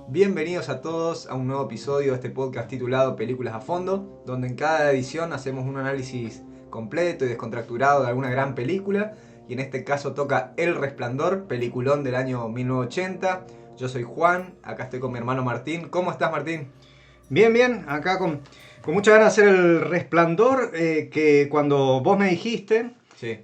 Bienvenidos a todos a un nuevo episodio de este podcast titulado Películas a Fondo, donde en cada edición hacemos un análisis completo y descontracturado de alguna gran película, y en este caso toca El Resplandor, peliculón del año 1980. Yo soy Juan, acá estoy con mi hermano Martín. ¿Cómo estás, Martín? Bien, acá con muchas ganas de hacer El Resplandor, que cuando vos me dijiste... Sí.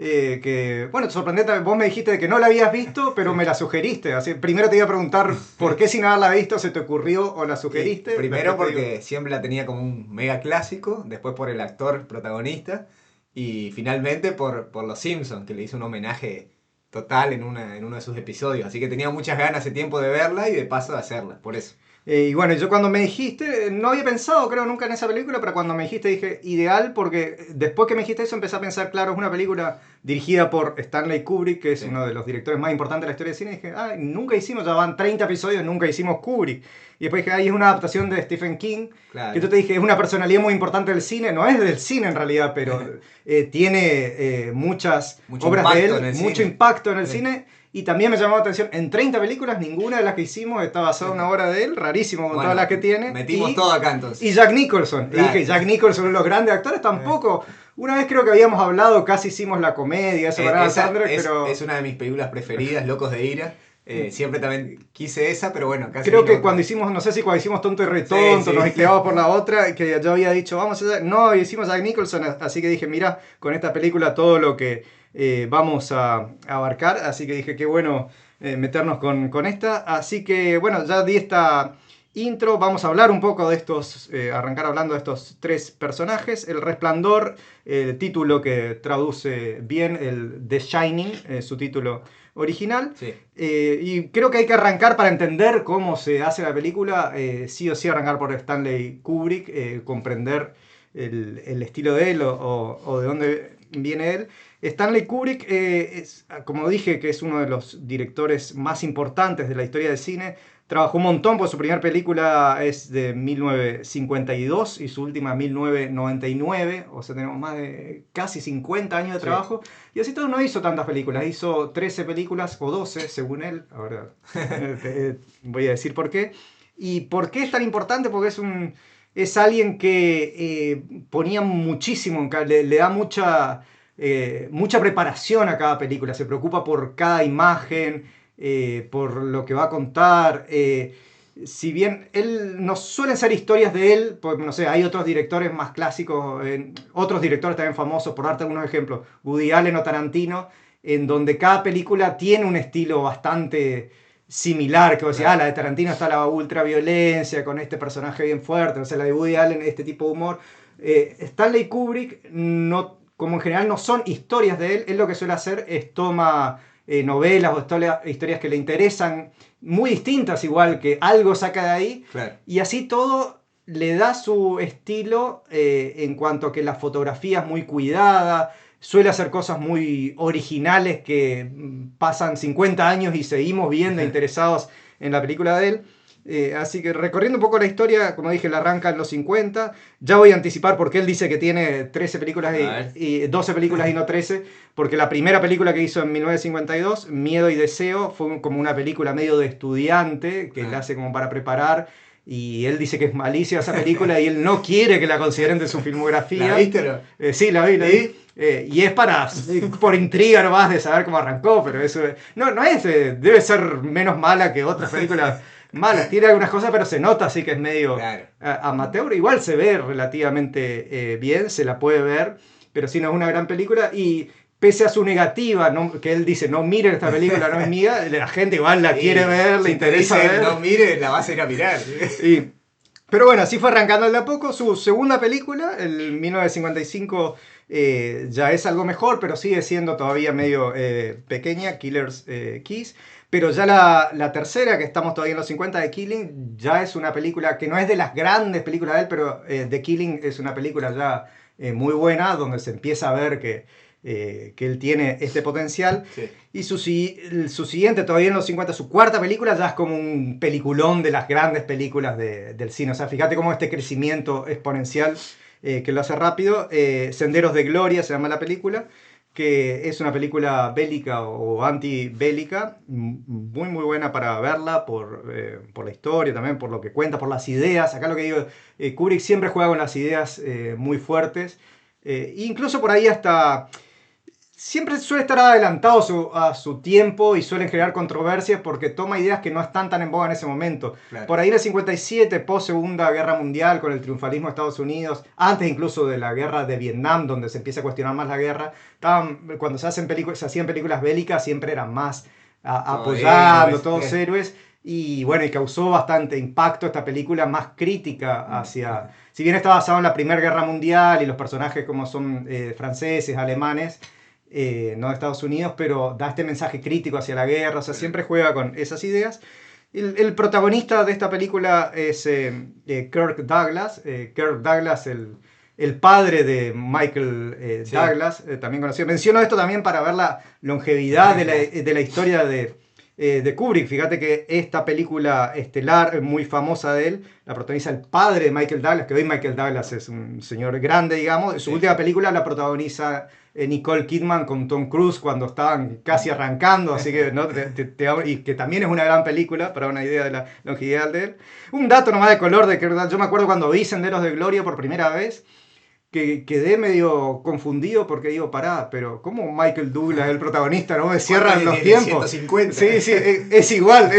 Bueno, te sorprendente, vos me dijiste que no la habías visto, pero me la sugeriste. Así, primero te iba a preguntar por qué sin haberla visto se te ocurrió o la sugeriste. Primero porque siempre la tenía como un mega clásico, después por el actor protagonista y finalmente por Los Simpsons, que le hizo un homenaje total en uno de sus episodios. Así que tenía muchas ganas hace tiempo de verla y de paso de hacerla, por eso. Y bueno, yo cuando me dijiste, no había pensado creo nunca en esa película, pero cuando me dijiste dije ideal, porque después que me dijiste eso empecé a pensar, claro, es una película dirigida por Stanley Kubrick, que es uno de los directores más importantes de la historia del cine, y dije, nunca hicimos, ya van 30 episodios, nunca hicimos Kubrick. Y después dije, es una adaptación de Stephen King, claro. Que yo te dije, es una personalidad muy importante del cine, no es del cine en realidad, pero tiene muchas obras de él, mucho impacto en el cine. Y también me llamó la atención, en 30 películas, ninguna de las que hicimos está basada en una obra de él, rarísimo con todas las que tiene. Metimos todo acá entonces. Y Jack Nicholson. Claro. Y dije, Jack Nicholson, uno de los grandes actores, tampoco. Una vez creo que habíamos hablado, casi hicimos la comedia, eso para Sandler, pero... Es una de mis películas preferidas, Locos de Ira. Siempre también quise esa, pero bueno, casi... Creo que cuando hicimos, no sé si cuando hicimos Tonto y Retonto, nos quedamos por la otra, que yo había dicho, vamos a hacer... No, hicimos Jack Nicholson, así que dije, mira, con esta película todo lo que vamos a abarcar, así que dije, qué bueno meternos con esta. Así que, bueno, ya di esta intro, vamos a hablar un poco de estos, arrancar hablando de estos tres personajes. El Resplandor, el título que traduce bien, el The Shining, su título original. Sí. Y creo que hay que arrancar para entender cómo se hace la película, sí o sí arrancar por Stanley Kubrick, comprender el estilo de él o de dónde viene él. Stanley Kubrick es, como dije, que es uno de los directores más importantes de la historia del cine. Trabajó un montón, porque su primera película es de 1952 y su última 1999. O sea, tenemos más de casi 50 años de trabajo. Sí. Y así todo no hizo tantas películas. Hizo 13 películas o 12, según él. Ahora voy a decir por qué. ¿Y por qué es tan importante? Porque es alguien que ponía muchísimo, le da mucha preparación a cada película, se preocupa por cada imagen, por lo que va a contar. Si bien no suelen ser historias de él, pues no sé, hay otros directores más clásicos, otros directores también famosos, por darte algunos ejemplos, Woody Allen o Tarantino, en donde cada película tiene un estilo bastante similar, que vos decís, la de Tarantino está la ultraviolencia con este personaje bien fuerte, no sé, la de Woody Allen, este tipo de humor. Stanley Kubrick no, como en general no son historias de él lo que suele hacer es toma novelas o historias que le interesan, muy distintas igual, que algo saca de ahí, claro. Y así todo le da su estilo en cuanto a que la fotografía es muy cuidada, suele hacer cosas muy originales que pasan 50 años y seguimos viendo interesados en la película de él. Así que recorriendo un poco la historia, como dije, la arranca en los 50. Ya voy a anticipar porque él dice que tiene 13 películas y 12 películas y no 13, porque la primera película que hizo en 1952, Miedo y Deseo, fue como una película medio de estudiante que él hace como para preparar. Y él dice que es malísima esa película y él no quiere que la consideren de su filmografía. ¿La viste? Sí, la vi. Y es por intriga nomás de saber cómo arrancó, pero eso no es, debe ser menos mala que otras películas malas. Tiene algunas cosas, pero se nota así que es medio amateur. Igual se ve relativamente bien, se la puede ver, pero sí no es una gran película. Y pese a su negativa, que él dice, no miren esta película, no es mía, la gente igual la quiere ver, le interesa ver. No miren, la vas a ir a mirar. Pero bueno, así fue arrancando de a poco. Su segunda película, el 1955, ya es algo mejor, pero sigue siendo todavía medio pequeña, Killer's Kiss. Pero ya la tercera, que estamos todavía en los 50, de Killing, ya es una película que no es de las grandes películas de él, pero The Killing es una película ya muy buena, donde se empieza a ver que que él tiene este potencial. Sí. Y su siguiente, todavía en los 50, su cuarta película ya es como un peliculón de las grandes películas del cine. O sea, fíjate cómo este crecimiento exponencial que lo hace rápido. Senderos de Gloria se llama la película, que es una película bélica o antibélica, muy muy buena para verla por la historia también, por lo que cuenta, por las ideas. Acá lo que digo, Kubrick siempre juega con las ideas muy fuertes, incluso por ahí hasta... Siempre suele estar adelantado a su tiempo y suelen generar controversias porque toma ideas que no están tan en boga en ese momento. Claro. Por ahí en el 57, post Segunda Guerra Mundial, con el triunfalismo de Estados Unidos, antes incluso de la guerra de Vietnam, donde se empieza a cuestionar más la guerra, cuando se hacían películas bélicas siempre eran más apoyando, todos héroes. Y bueno, y causó bastante impacto esta película, más crítica hacia... Si bien está basado en la Primera Guerra Mundial y los personajes como son franceses, alemanes, no de Estados Unidos, pero da este mensaje crítico hacia la guerra, o sea, siempre juega con esas ideas. El protagonista de esta película es Kirk Douglas. Kirk Douglas, el padre de Michael Douglas, también conocido. Menciono esto también para ver la longevidad de la historia de Kubrick. Fíjate que esta película estelar, muy famosa de él, la protagoniza el padre de Michael Douglas, que hoy Michael Douglas es un señor grande, digamos. Su última película la protagoniza Nicole Kidman con Tom Cruise cuando estaban casi arrancando, así que ¿no? Y que también es una gran película para una idea de la longevidad de él. Un dato nomás de color de que yo me acuerdo cuando vi Senderos de Gloria por primera vez, que quedé medio confundido porque digo, pará, pero ¿cómo Michael Douglas, el protagonista, no me cierran los tiempos? 150. Sí, es igual.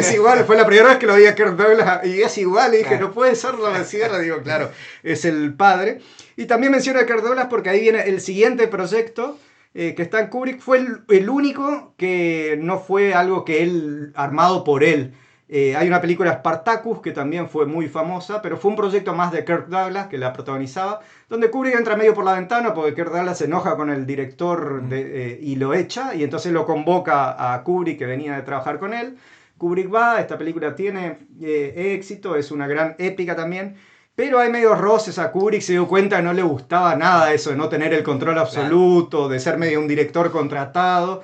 Fue la primera vez que lo vi a Kirk Douglas y es igual, y dije, no puede ser, no me cierra, digo, claro, es el padre. Y también menciono a Kirk Douglas porque ahí viene el siguiente proyecto que está en Kubrick, fue el único que no fue algo que él, armado por él. Hay una película Spartacus que también fue muy famosa, pero fue un proyecto más de Kirk Douglas que la protagonizaba, donde Kubrick entra medio por la ventana porque Kirk Douglas se enoja con el director y lo echa, y entonces lo convoca a Kubrick, que venía de trabajar con él. Kubrick va, esta película tiene éxito, es una gran épica también, pero hay medios roces. A Kubrick se dio cuenta que no le gustaba nada eso de no tener el control absoluto, de ser medio un director contratado,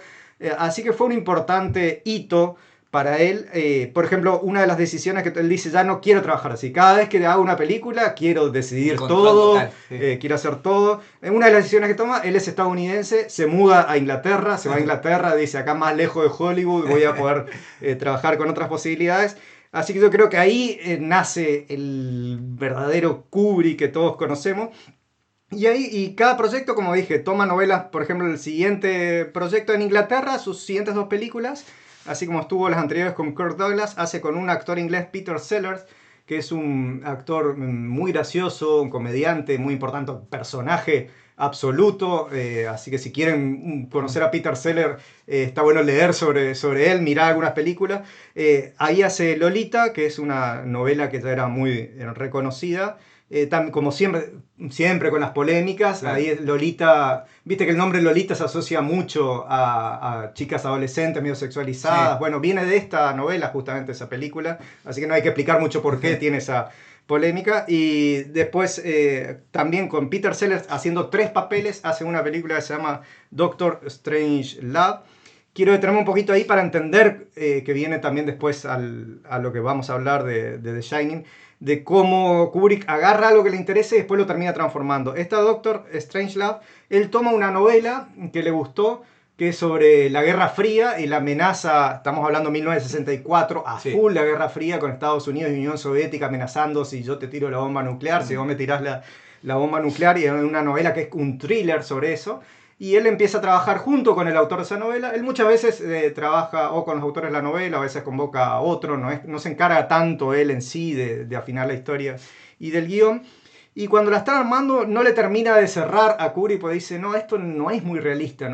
así que fue un importante hito para él. Por ejemplo, una de las decisiones que él dice, ya no quiero trabajar así. Cada vez que hago una película, quiero decidir todo, total, sí. Quiero hacer todo. Una de las decisiones que toma, él es estadounidense, se muda a Inglaterra, se va a Inglaterra, dice, acá más lejos de Hollywood, voy a poder trabajar con otras posibilidades. Así que yo creo que ahí nace el verdadero Kubrick que todos conocemos. Y cada proyecto, como dije, toma novelas, por ejemplo, el siguiente proyecto en Inglaterra, sus siguientes 2 películas, así como estuvo las anteriores con Kirk Douglas, hace con un actor inglés, Peter Sellers, que es un actor muy gracioso, un comediante muy importante, personaje absoluto. Así que si quieren conocer a Peter Sellers, está bueno leer sobre él, mirar algunas películas. Ahí hace Lolita, que es una novela que ya era muy reconocida. Como siempre con las polémicas, claro. Ahí Lolita, viste que el nombre Lolita se asocia mucho a chicas adolescentes medio sexualizadas. Sí. Bueno, viene de esta novela justamente esa película, así que no hay que explicar mucho por qué tiene esa polémica. Y después también con Peter Sellers haciendo 3 papeles, hace una película que se llama Doctor Strange Love. Quiero detenerme un poquito ahí para entender que viene también después a lo que vamos a hablar de The Shining, de cómo Kubrick agarra algo que le interese y después lo termina transformando. Esta Doctor Strangelove, él toma una novela que le gustó, que es sobre la Guerra Fría y la amenaza, estamos hablando de 1964, a full la Guerra Fría, con Estados Unidos y Unión Soviética amenazando: si yo te tiro la bomba nuclear, si vos me tirás la bomba nuclear, y es una novela que es un thriller sobre eso. Y él empieza a trabajar junto con el autor de esa novela. Él muchas veces trabaja o con los autores de la novela, a veces convoca a otro, no se encarga tanto él en sí de afinar la historia y del guión. Y cuando la están armando no le termina de cerrar a Kubrick, porque dice, no, esto no es muy realista,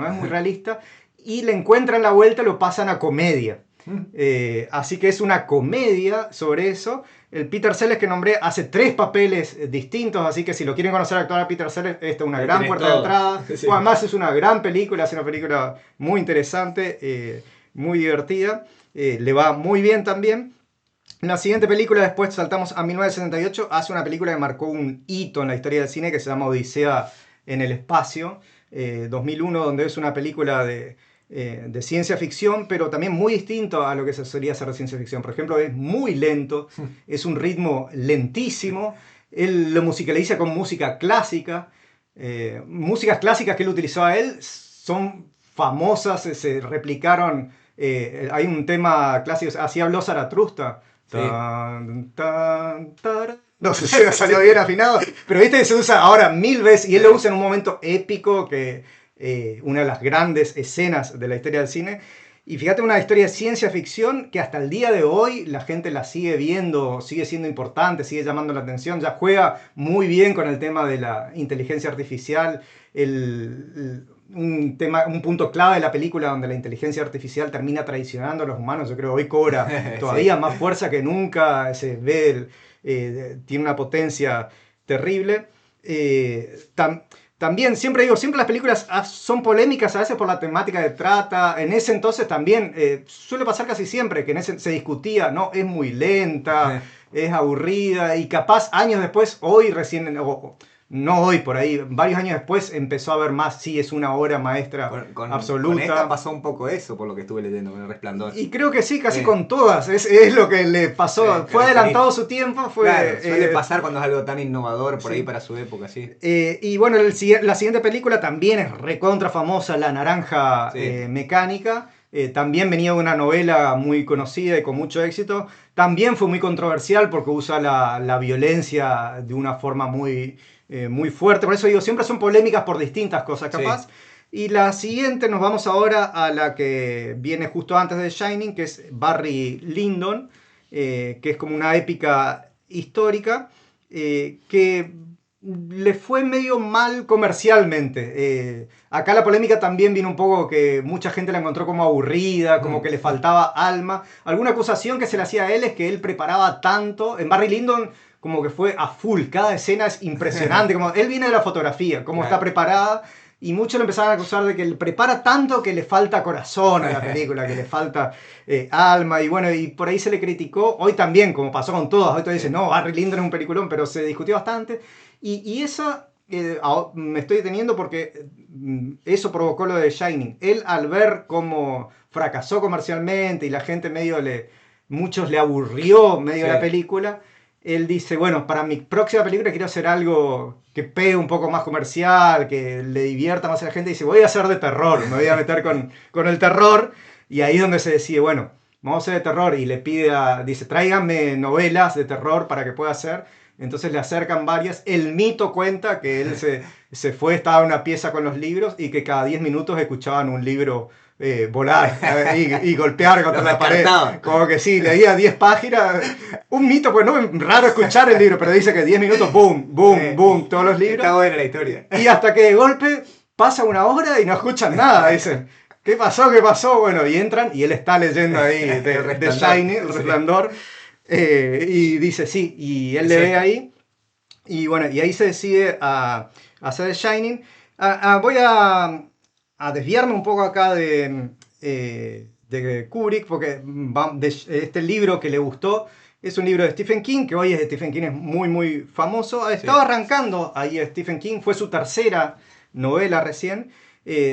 y le encuentran la vuelta y lo pasan a comedia. Así que es una comedia sobre eso. El Peter Sellers que nombré hace 3 papeles distintos, así que si lo quieren conocer actuar a Peter Sellers, esta es una gran puerta de entrada. Sí. Bueno, además es una gran película, es una película muy interesante, muy divertida, le va muy bien también. La siguiente película, después saltamos a 1978, hace una película que marcó un hito en la historia del cine que se llama Odisea en el espacio. 2001, donde es una película de ciencia ficción, pero también muy distinto a lo que se solía hacer de ciencia ficción. Por ejemplo, es muy lento, es un ritmo lentísimo, él lo musicaliza con música clásica. Músicas clásicas que él utilizó a él son famosas, se replicaron. Hay un tema clásico, así habló Zaratrusta. Sí. Tan, tan, taran. No sé si salió bien afinado, pero este se usa ahora 1000 veces y él lo usa en un momento épico, que una de las grandes escenas de la historia del cine. Y fíjate, una historia de ciencia ficción que hasta el día de hoy la gente la sigue viendo, sigue siendo importante, sigue llamando la atención, ya juega muy bien con el tema de la inteligencia artificial, un punto clave de la película donde la inteligencia artificial termina traicionando a los humanos, yo creo hoy cobra todavía Sí. más fuerza que nunca, se ve, tiene una potencia terrible. También, siempre digo, siempre las películas son polémicas a veces por la temática que trata. En ese entonces también suele pasar casi siempre que en ese se discutía, no, es muy lenta, es aburrida y capaz años después, hoy recién, no hoy, por ahí, varios años después empezó a ver más, sí, es una obra maestra absoluta. Con esta pasó un poco eso, por lo que estuve leyendo, con El Resplandor. Y creo que sí, casi con todas, es lo que le pasó. Fue adelantado su tiempo. Claro, suele pasar cuando es algo tan innovador por ahí para su época, sí. Y bueno, la siguiente película también es recontra famosa, La Naranja Mecánica. También venía de una novela muy conocida y con mucho éxito. También fue muy controversial porque usa la violencia de una forma muy fuerte. Por eso digo, siempre son polémicas por distintas cosas, capaz. Sí. Y la siguiente, nos vamos ahora a la que viene justo antes de Shining, que es Barry Lyndon, que es como una épica histórica, que le fue medio mal comercialmente. Acá la polémica también vino un poco que mucha gente la encontró como aburrida, como que le faltaba alma. Alguna acusación que se le hacía a él es que él preparaba tanto. En Barry Lyndon como que fue a full, cada escena es impresionante, como él viene de la fotografía, cómo está preparada. Y muchos lo empezaron a acusar de que él prepara tanto que le falta corazón a la película, que le falta alma. Y bueno, y por ahí se le criticó. Hoy también, como pasó con todas. Hoy todos dicen, no, Barry Lyndon es un peliculón, pero se discutió bastante. Y esa me estoy deteniendo porque eso provocó lo de Shining. Él, al ver cómo fracasó comercialmente y la gente muchos le aburrió medio la película, él dice, bueno, para mi próxima película quiero hacer algo que pegue un poco más comercial, que le divierta más a la gente. Y dice, voy a hacer de terror, me voy a meter con el terror. Y ahí es donde se decide, bueno, vamos a hacer de terror. Y le dice, tráiganme novelas de terror para que pueda hacer. Entonces le acercan varias. El mito cuenta que él se fue, estaba en una pieza con los libros y que cada 10 minutos escuchaban un libro volar y golpear contra la pared. Como que sí, leía 10 páginas. Un mito, pues no es raro escuchar el libro, pero dice que 10 minutos, boom, boom, boom, todos los libros. Está buena la historia. Y hasta que de golpe pasa una hora y no escuchan nada. Dicen, ¿qué pasó? ¿Qué pasó? Bueno, y entran y él está leyendo ahí de Shining, El Resplandor. Y dice sí, y él le ve ahí. Y bueno, y ahí se decide a hacer Shining. Voy a desviarme un poco acá de Kubrick, porque este libro que le gustó es un libro de Stephen King, que hoy Stephen King es muy, muy famoso. Estaba arrancando ahí Stephen King, fue su tercera novela recién.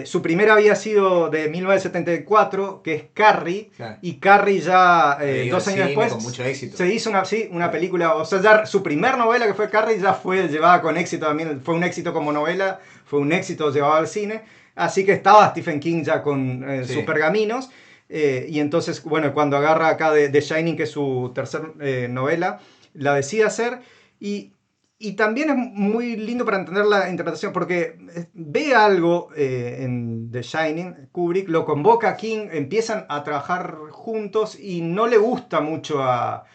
Su primera había sido de 1974, que es Carrie, y Carrie ya 2 años después con mucho éxito. Se hizo una película, o sea, ya su primer novela que fue Carrie ya fue llevada con éxito también, fue un éxito como novela, fue un éxito llevado al cine, así que estaba Stephen King ya con sus pergaminos, y entonces, bueno, cuando agarra acá de Shining, que es su tercera novela, la decide hacer, y también es muy lindo para entender la interpretación, porque ve algo en The Shining, Kubrick, lo convoca a King, empiezan a trabajar juntos y no le gusta mucho a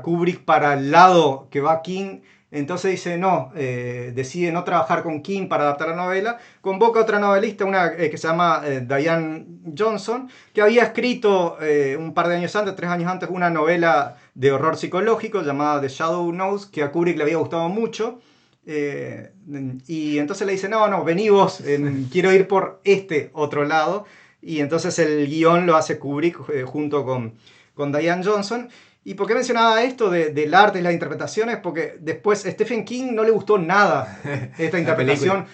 Kubrick para el lado que va King. Entonces dice, no, decide no trabajar con King para adaptar la novela. Convoca a otra novelista, una que se llama Diane Johnson, que había escrito un par de años antes, 3 años antes, una novela de horror psicológico llamada The Shadow Knows, que a Kubrick le había gustado mucho. Y entonces le dice, no, vení vos, quiero ir por este otro lado. Y entonces el guión lo hace Kubrick junto con Diane Johnson. ¿Y por qué mencionaba esto del arte y las interpretaciones? Porque después Stephen King no le gustó nada esta interpretación.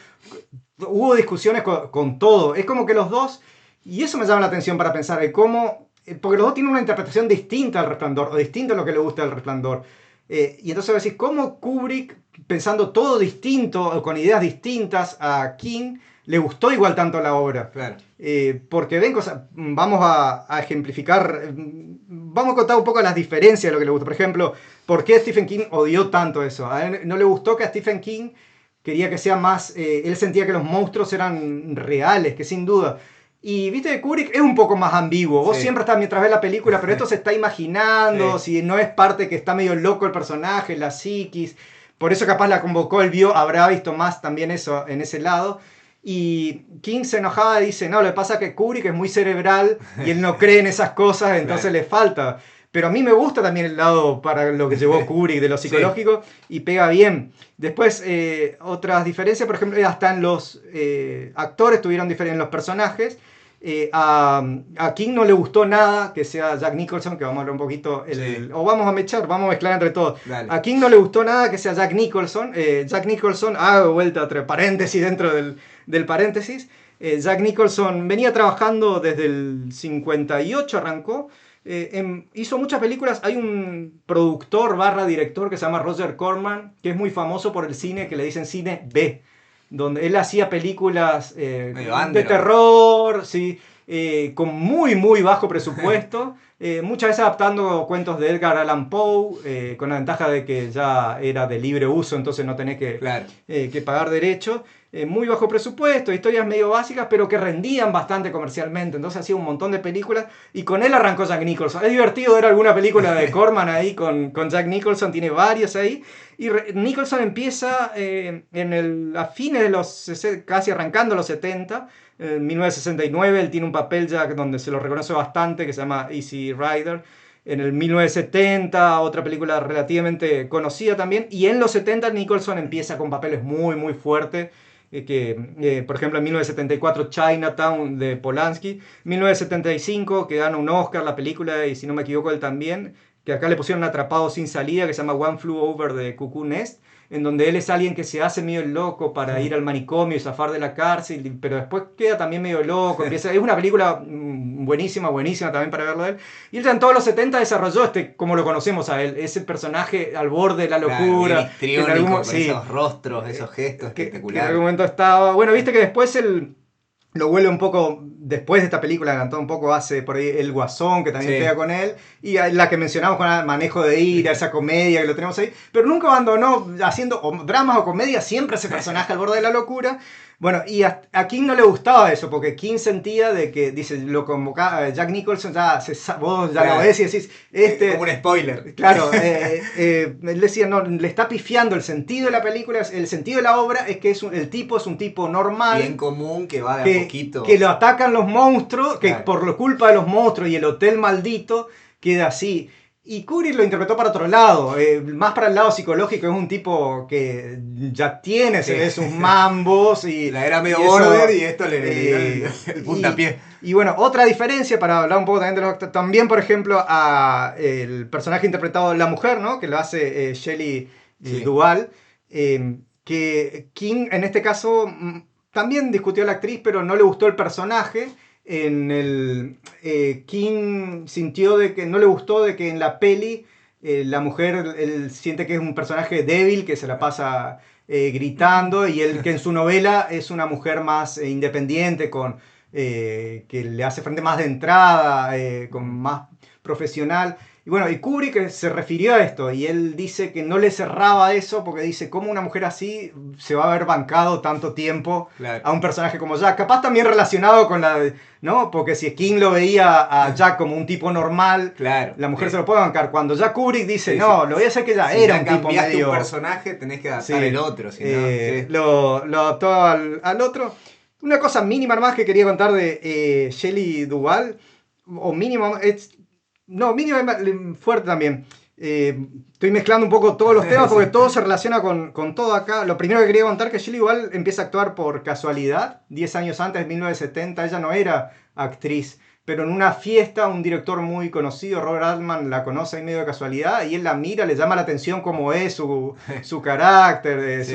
hubo discusiones con todo. Es como que los dos, y eso me llama la atención para pensar, el cómo, porque los dos tienen una interpretación distinta al Resplandor, o distinta a lo que le gusta del Resplandor. Y entonces decís, ¿cómo Kubrick, pensando todo distinto, con ideas distintas a King, le gustó igual tanto la obra? Claro. Porque ven cosas, vamos a ejemplificar, vamos a contar un poco las diferencias de lo que le gusta. Por ejemplo, ¿por qué Stephen King odió tanto eso? A él no le gustó que a Stephen King quería que sea más, él sentía que los monstruos eran reales, que sin duda. Y viste que Kubrick es un poco más ambiguo. Vos Sí. siempre estás mientras ves la película, pero esto se está imaginando, Sí. si no es parte que está medio loco el personaje, la psiquis. Por eso capaz la convocó, él vio, habrá visto más también eso en ese lado. Y King se enojaba y dice, no, lo que pasa es que Kubrick es muy cerebral y él no cree en esas cosas, entonces Claro. le falta. Pero a mí me gusta también el lado para lo que llevó Kubrick de lo psicológico y pega bien. Después, otras diferencias, por ejemplo, hasta en los actores tuvieron diferencias en los personajes. A King no le gustó nada que sea Jack Nicholson, que vamos a hablar un poquito, Sí. o vamos a mezclar entre todos. Dale. A King no le gustó nada que sea Jack Nicholson. Jack Nicholson, hago vuelta entre paréntesis dentro del paréntesis. Jack Nicholson venía trabajando desde el 58, arrancó. Hizo muchas películas. Hay un productor barra director que se llama Roger Corman, que es muy famoso por el cine, que le dicen cine B, donde él hacía películas de terror, sí, con muy, muy bajo presupuesto, muchas veces adaptando cuentos de Edgar Allan Poe, con la ventaja de que ya era de libre uso, entonces no tenés Claro. que pagar derechos. Muy bajo presupuesto, historias medio básicas, pero que rendían bastante comercialmente. Entonces hacía un montón de películas y con él arrancó Jack Nicholson. Es divertido ver alguna película de Corman ahí con Jack Nicholson, tiene varios ahí. Y Nicholson empieza a fines de los, casi arrancando los 70, en 1969, él tiene un papel ya donde se lo reconoce bastante, que se llama Easy Rider. En el 1970, otra película relativamente conocida también. Y en los 70 Nicholson empieza con papeles muy, muy fuertes. Por ejemplo, en 1974 Chinatown de Polanski, 1975 que gana un Oscar la película, y si no me equivoco él también, que acá le pusieron Atrapado sin salida, que se llama One Flew Over the Cuckoo Nest, en donde él es alguien que se hace medio loco para ir al manicomio y zafar de la cárcel, pero después queda también medio loco. Es una película buenísima, buenísima también para verlo de él. Y él ya en todos los 70 desarrolló como lo conocemos a él, ese personaje al borde de la locura. Claro, con esos rostros, esos gestos que espectaculares. en algún momento estaba... Bueno, viste que después él lo vuelve un poco, después de esta película, adelantó un poco, hace por ahí El Guasón, que también pega con él, y la que mencionamos con el manejo de ira, esa comedia que lo tenemos ahí, pero nunca abandonó haciendo dramas o comedias, siempre ese personaje al borde de la locura. Bueno, y a King no le gustaba eso, porque King sentía de que, dice, lo convocaba Jack Nicholson, vos ya lo ves y decís, como un spoiler. Claro, él decía, no, le está pifiando el sentido de la película, el sentido de la obra es que el tipo es un tipo normal. Bien común, que va de a poquito. Que lo atacan los monstruos, que por culpa de los monstruos y el hotel maldito queda así. Y Kubrick lo interpretó para otro lado, más para el lado psicológico. Es un tipo que ya tiene sus mambos y la era medio border y esto le dio el puntapié. Y bueno, otra diferencia para hablar un poco también de los actores, también por ejemplo el personaje interpretado de la mujer, ¿no? Que lo hace Shelley Duvall, que King en este caso también discutió a la actriz, pero no le gustó el personaje. King sintió de que no le gustó de que en la peli la mujer, él siente que es un personaje débil, que se la pasa gritando, y él que en su novela es una mujer más independiente, que le hace frente más de entrada, con más profesional. Y bueno, y Kubrick se refirió a esto, y él dice que no le cerraba eso, porque dice, ¿cómo una mujer así se va a haber bancado tanto tiempo a un personaje como Jack? Capaz también relacionado con ¿no? Porque si King lo veía a Jack como un tipo normal, la mujer se lo puede bancar. Cuando Jack Kubrick dice, no, lo voy a hacer que ya era un tipo medio... Si cambiaste un personaje, tenés que adaptar el otro, si no... Lo adaptó al otro. Una cosa mínima más que quería contar de Shelley Duvall, o mínimo... No, mínimo es fuerte también. Estoy mezclando un poco todos los temas porque todo se relaciona con todo acá. Lo primero que quería contar es que Shelley Duvall empieza a actuar por casualidad, 10 años antes, de 1970. Ella no era actriz pero en una fiesta un director muy conocido, Robert Altman, la conoce ahí medio de casualidad y él la mira, le llama la atención cómo es su carácter,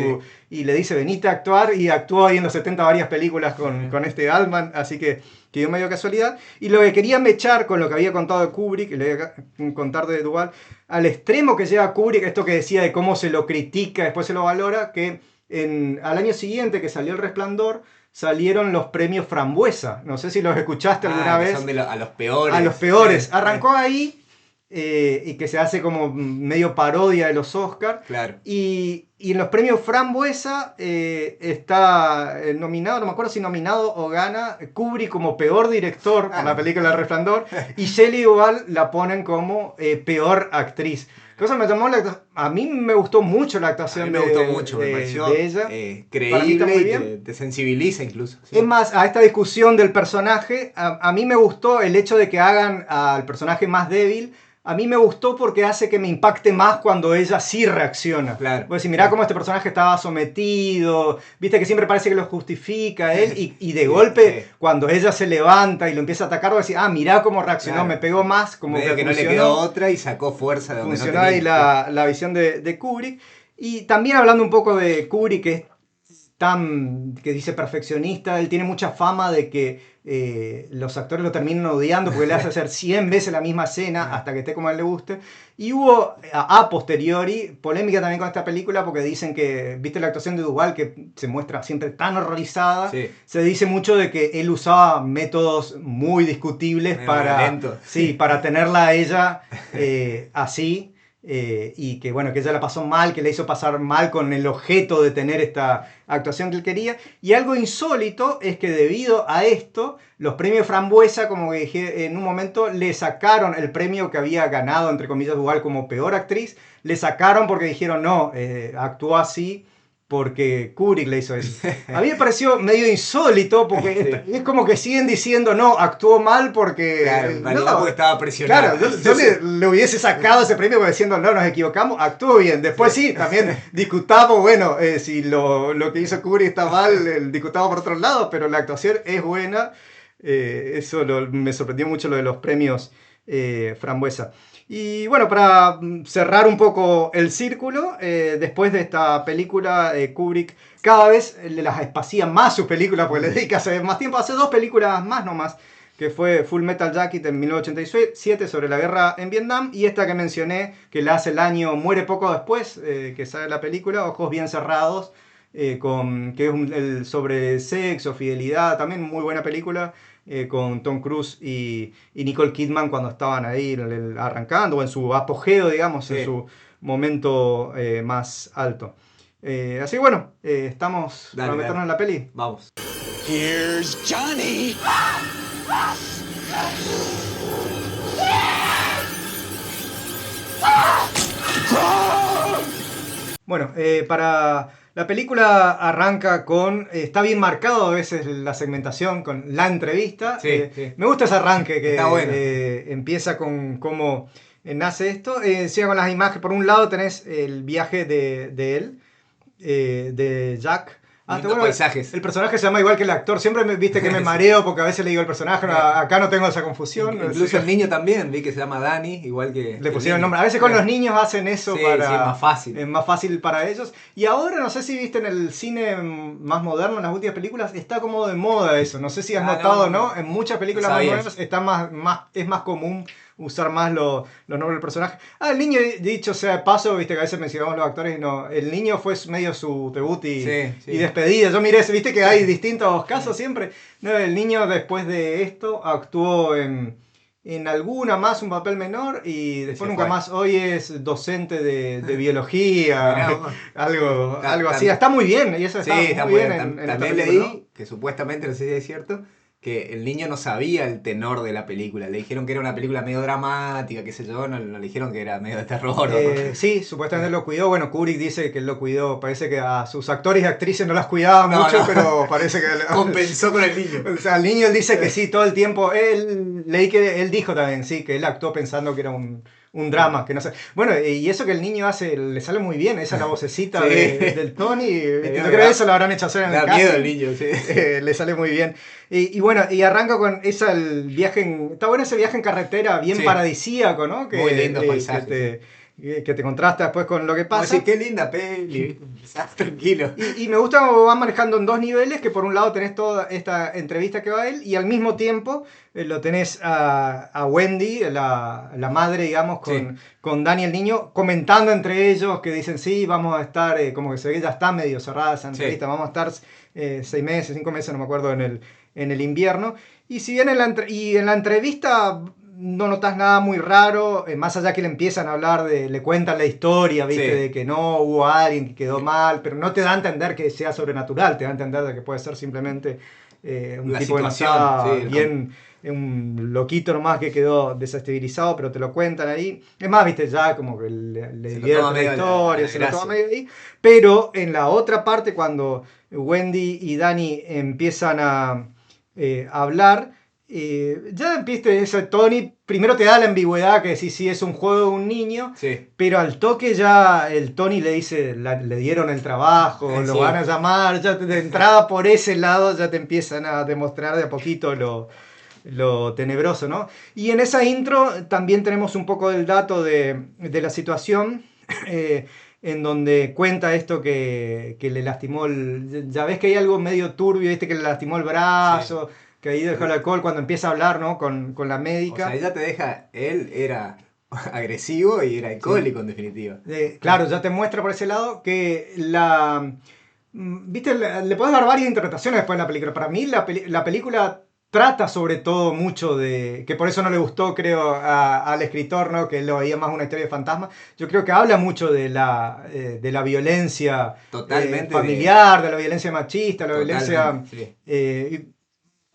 y le dice, venite a actuar, y actuó ahí en los 70 varias películas con este Altman, así que dio medio casualidad. Y lo que quería mechar con lo que había contado de Kubrick, y le voy a contar de Duvall, al extremo que llega Kubrick, esto que decía de cómo se lo critica, después se lo valora, que al año siguiente que salió El Resplandor, salieron los premios Frambuesa. No sé si los escuchaste alguna vez. Son a los peores. A los peores. Arrancó ahí y que se hace como medio parodia de los Oscars. Claro. Y en los premios Frambuesa está nominado, no me acuerdo si nominado o gana, Kubrick como peor director por la película El Resplandor. Y Shelley Duvall la ponen como peor actriz. Cosa me tomó a mí me gustó mucho la actuación me gustó mucho, me pareció de ella. Creíble y te sensibiliza incluso. ¿Sí? Es más, a esta discusión del personaje, a mí me gustó el hecho de que hagan al personaje más débil. A mí me gustó porque hace que me impacte más cuando ella sí reacciona. Claro. Porque si mirá cómo este personaje estaba sometido, viste que siempre parece que lo justifica él, y de golpe, cuando ella se levanta y lo empieza a atacar, va a decir, mirá cómo reaccionó, me pegó más. Como medio que no le quedó otra y sacó fuerza de donde funcionó no tenía. ahí la visión de Kubrick. Y también hablando un poco de Kubrick, que es que dice perfeccionista, él tiene mucha fama de que los actores lo terminan odiando porque le hace hacer 100 veces la misma escena hasta que esté como a él le guste. Y hubo a posteriori polémica también con esta película porque dicen que, viste la actuación de Duvall que se muestra siempre tan horrorizada, se dice mucho de que él usaba métodos muy discutibles para tenerla a ella así. Y que bueno, que ella la pasó mal, que le hizo pasar mal con el objeto de tener esta actuación que él quería. Y algo insólito es que debido a esto, los premios Frambuesa, como que dije en un momento, le sacaron el premio que había ganado, entre comillas, Duvall como peor actriz, le sacaron porque dijeron, no, actuó así porque Kubrick le hizo eso. A mí me pareció medio insólito porque es como que siguen diciendo, no, actuó mal porque... Claro, porque estaba presionado. Claro, yo le hubiese sacado ese premio diciendo, no, nos equivocamos, actuó bien. Después sí, también discutamos, bueno, si lo que hizo Kubrick está mal, discutamos por otro lado, pero la actuación es buena. Eso me sorprendió mucho lo de los premios Frambuesa. Y bueno, para cerrar un poco el círculo, después de esta película, Kubrick cada vez le las espacía más sus películas, porque le dedica más tiempo. Hace 2 películas más nomás, que fue Full Metal Jacket en 1987 sobre la guerra en Vietnam, y esta que mencioné, que la hace el año, muere poco después, que sale la película, Ojos Bien Cerrados, que es sobre sexo, fidelidad, también muy buena película. Con Tom Cruise y Nicole Kidman cuando estaban ahí arrancando, o en su apogeo, digamos, en su momento más alto. Así que bueno, estamos para meternos en la peli. Vamos. Here's Johnny. Bueno, para la película arranca con... está bien marcado a veces la segmentación con la entrevista. Me gusta ese arranque que está bueno. Empieza con cómo nace esto. Sigue con las imágenes. Por un lado tenés el viaje de él, de Jack. Bueno, paisajes. El personaje se llama igual que el actor. Siempre viste que me mareo porque a veces le digo el personaje. Acá no tengo esa confusión. Incluso el niño también, vi que se llama Danny, igual que... Le pusieron el nombre. A veces con los niños hacen eso para... Sí, es más fácil. Es más fácil para ellos. Y ahora, no sé si viste en el cine más moderno, en las últimas películas, está como de moda eso. No sé si has notado, ¿no? En muchas películas más modernas es más común usar más los nombres del personaje. El niño, dicho sea de paso, viste que a veces mencionamos los actores y no. El niño fue medio su debut y despedida. Yo miré, viste que hay distintos casos siempre. No, el niño después de esto actuó en alguna más un papel menor y después nunca más. Hoy es docente de biología, algo así. Está muy bien, y eso está muy bien. También leí que supuestamente, no sé si es cierto, que el niño no sabía el tenor de la película. Le dijeron que era una película medio dramática, qué sé yo, no le dijeron que era medio de terror. Sí, supuestamente lo cuidó. Bueno, Kubrick dice que él lo cuidó. Parece que a sus actores y actrices no las cuidaba mucho, pero parece que... compensó con el niño. O sea, el niño él dice que sí, todo el tiempo. Leí que él dijo también, sí, que él actuó pensando que era un un drama, que no sé. Bueno, y eso que el niño hace, le sale muy bien, esa es la vocecita Sí. del Tony. Yo Me creo que eso lo habrán hecho hacer en el Da casting. miedo el niño, sí. Le sale muy bien. Y bueno, y arranca con el viaje está bueno ese viaje en carretera, bien Sí. paradisíaco, ¿no? Muy lindos paisajes, que te contrasta después con lo que Como pasa. decir, qué linda peli. Estás tranquilo. Y me gusta cómo van manejando en dos niveles, que por un lado tenés toda esta entrevista que va a él, y al mismo tiempo lo tenés a Wendy, la madre, digamos, con Dani el niño, comentando entre ellos, que dicen, sí, vamos a estar, como que se ve, ya está medio cerrada esa entrevista, vamos a estar 6 meses, 5 meses, no me acuerdo, en el invierno. Y si bien en la entrevista no notas nada muy raro, más allá que le empiezan a hablar le cuentan la historia, ¿viste? Sí. De que no hubo alguien que quedó mal, pero no te da a entender que sea sobrenatural, te da a entender de que puede ser simplemente un La tipo que no situación, estaba sí, bien, un loquito nomás que quedó desestabilizado, pero te lo cuentan ahí. Es más, ¿viste? Ya como que le Se lo divierte toma la medio historia, la se lo toma gracia. medio ahí. Pero en la otra parte, cuando Wendy y Dani empiezan a hablar, ya viste, ese Tony primero te da la ambigüedad que sí es un juego de un niño, Sí. pero al toque ya el Tony le dice, le dieron el trabajo, lo Sí. van a llamar, ya de entrada por ese lado ya te empiezan a demostrar de a poquito lo tenebroso, ¿no? Y en esa intro también tenemos un poco del dato de la situación, en donde cuenta esto que le lastimó ya ves que hay algo medio turbio, viste que le lastimó el brazo, que ahí dejó el alcohol cuando empieza a hablar, ¿no? Con la O médica. sea, ella te deja, él era agresivo y era alcohólico en definitiva. Claro, ya te muestra por ese lado que viste, le puedes dar varias interpretaciones después de la película. Para mí la película trata sobre todo mucho que por eso no le gustó, creo, al escritor, ¿no? Que lo veía más una historia de fantasma. Yo creo que habla mucho de la violencia Totalmente familiar, de la violencia machista, la Totalmente, violencia... sí. y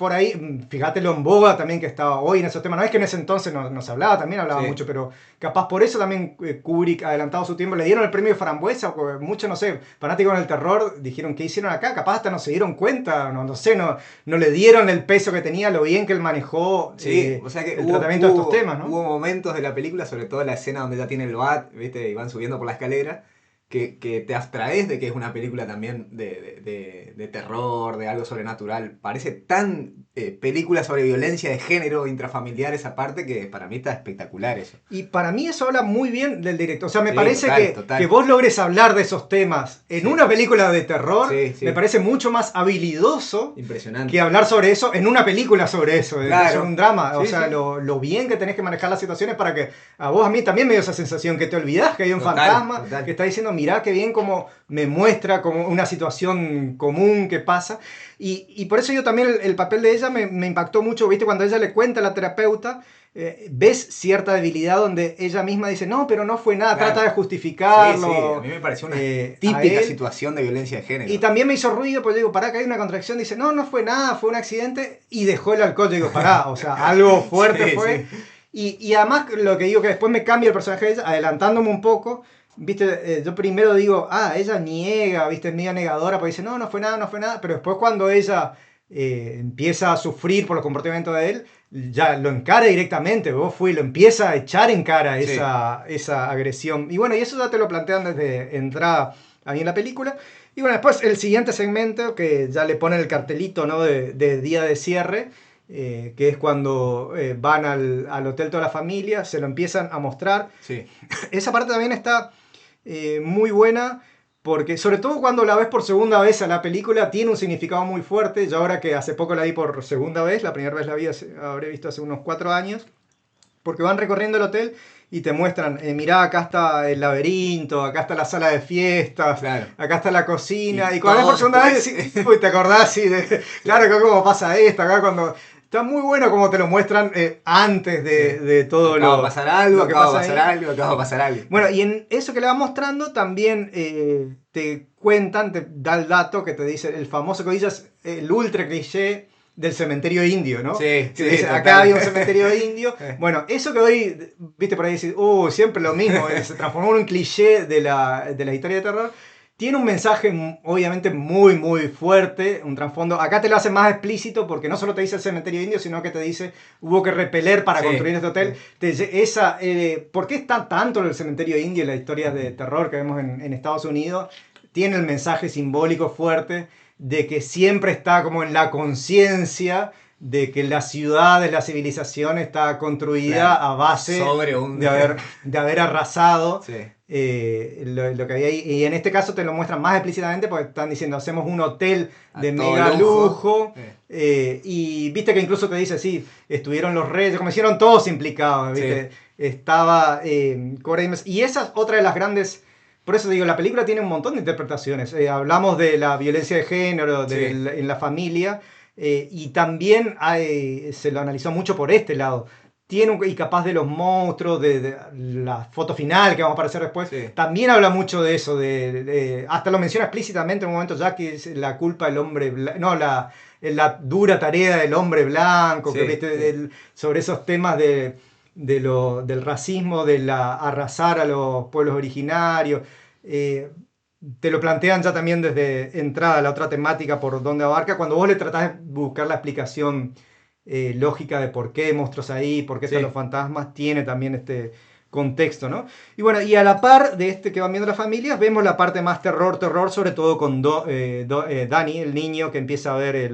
por ahí, fíjate lo en boga también que estaba hoy en esos temas. No es que en ese entonces no se hablaba, también hablaba Sí. mucho, pero capaz por eso también Kubrick, adelantado su tiempo, le dieron el premio Frambuesa, porque muchos, no sé, fanáticos del terror dijeron, ¿qué hicieron acá? Capaz hasta no se dieron cuenta, no sé, no le dieron el peso que tenía, lo bien que él manejó Sí, o sea que el tratamiento de estos temas, ¿no? hubo momentos de la película, sobre todo la escena donde ya tiene el bat, ¿viste? Y van subiendo por la escalera, que te abstraes de que es una película también de terror, de algo sobrenatural. Parece tan película sobre violencia de género intrafamiliar esa parte que para mí está espectacular eso. Y para mí eso habla muy bien del director. O sea, me Sí, parece total. que vos logres hablar de esos temas en una película de terror, Sí. me parece mucho más habilidoso Impresionante. que hablar sobre eso en una película sobre eso, Claro. sobre un drama. O Sí, sea, sí. lo bien que tenés que manejar las situaciones para que a vos, a mí también me dio esa sensación que te olvidás que hay un Total, fantasma, total. que está diciendo, mirá qué bien como me muestra como una situación común que pasa. Y por eso yo también el papel de ella me impactó mucho, ¿viste? Cuando ella le cuenta a la terapeuta, ves cierta debilidad donde ella misma dice, no, pero no fue nada, Claro. trata de justificarlo. Sí, a mí me pareció una a típica él. situación de violencia de género. Y también me hizo ruido, pues yo digo, pará, que hay una contracción, dice, no fue nada, fue un accidente, y dejó el alcohol, yo digo, pará, o sea, algo fuerte Sí, fue. sí. Y además lo que digo que después me cambia el personaje de ella, adelantándome un poco, viste, yo primero digo, ella niega, viste, es media negadora, porque dice, no fue nada, pero después cuando ella empieza a sufrir por los comportamientos de él, ya lo encara directamente, lo empieza a echar en cara Sí. esa agresión. Y bueno, y eso ya te lo plantean desde entrada ahí en la película. Y bueno, después el siguiente segmento, que ya le ponen el cartelito, ¿no? de día de cierre, que es cuando van al hotel toda la familia, se lo empiezan a mostrar. Sí. Esa parte también está muy buena, porque sobre todo cuando la ves por segunda vez a la película, tiene un significado muy fuerte. Yo ahora que hace poco la vi por segunda vez, la primera vez la vi habré visto hace unos 4 años, porque van recorriendo el hotel y te muestran, mirá, acá está el laberinto, acá está la sala de fiestas, Claro. acá está la cocina, Y y cuando ves por todo segunda vez después. decís, uy, te acordás así de, claro, que cómo pasa esto, acá cuando... Está muy bueno como te lo muestran antes de todo Acaba lo de pasar algo, lo que acaba de pasa pasar ahí. algo, acaba de pasar algo. Bueno, y en eso que le va mostrando también te cuentan, te da el dato que te dice el famoso, que dices, el ultra cliché del cementerio indio, ¿no? Sí, que sí, dice, total. acá había un cementerio indio. Bueno, eso que hoy, viste por ahí, decís, siempre lo mismo, se transformó en un cliché de la historia de terror. Tiene un mensaje obviamente muy muy fuerte, un trasfondo. Acá te lo hace más explícito porque no solo te dice el cementerio indio, sino que te dice hubo que repeler para Sí, construir este hotel. sí. Te dice, ¿por qué está tanto el cementerio indio en las historias de terror que vemos en Estados Unidos? Tiene el mensaje simbólico fuerte de que siempre está como en la conciencia de que la ciudad, de la civilización está construida Claro. a base Sobre un... de haber arrasado Sí. lo que había ahí. Y en este caso te lo muestran más explícitamente porque están diciendo, hacemos un hotel A de todo mega lujo. lujo. Y viste que incluso te dice, sí, estuvieron los reyes, como hicieron todos implicados, ¿viste? Sí. Estaba Corey Mescal. Y esa es otra de las grandes... Por eso digo, la película tiene un montón de interpretaciones. Hablamos de la violencia de género Sí. en la familia. Y también se lo analizó mucho por este lado. Y capaz de los monstruos, de la foto final que vamos a aparecer después, Sí. también habla mucho de eso. Hasta lo menciona explícitamente en un momento ya que es la culpa del hombre blanco. No, la dura tarea del hombre blanco, que, Sí, ¿viste? sí. Sobre esos temas del racismo, de arrasar a los pueblos originarios. Te lo plantean ya también desde entrada la otra temática por donde abarca, cuando vos le tratás de buscar la explicación lógica de por qué hay monstruos ahí, por qué Sí. están los fantasmas, tiene también este contexto, ¿no? Y bueno, y a la par de este que van viendo las familias, vemos la parte más terror, sobre todo con Danny, el niño que empieza a ver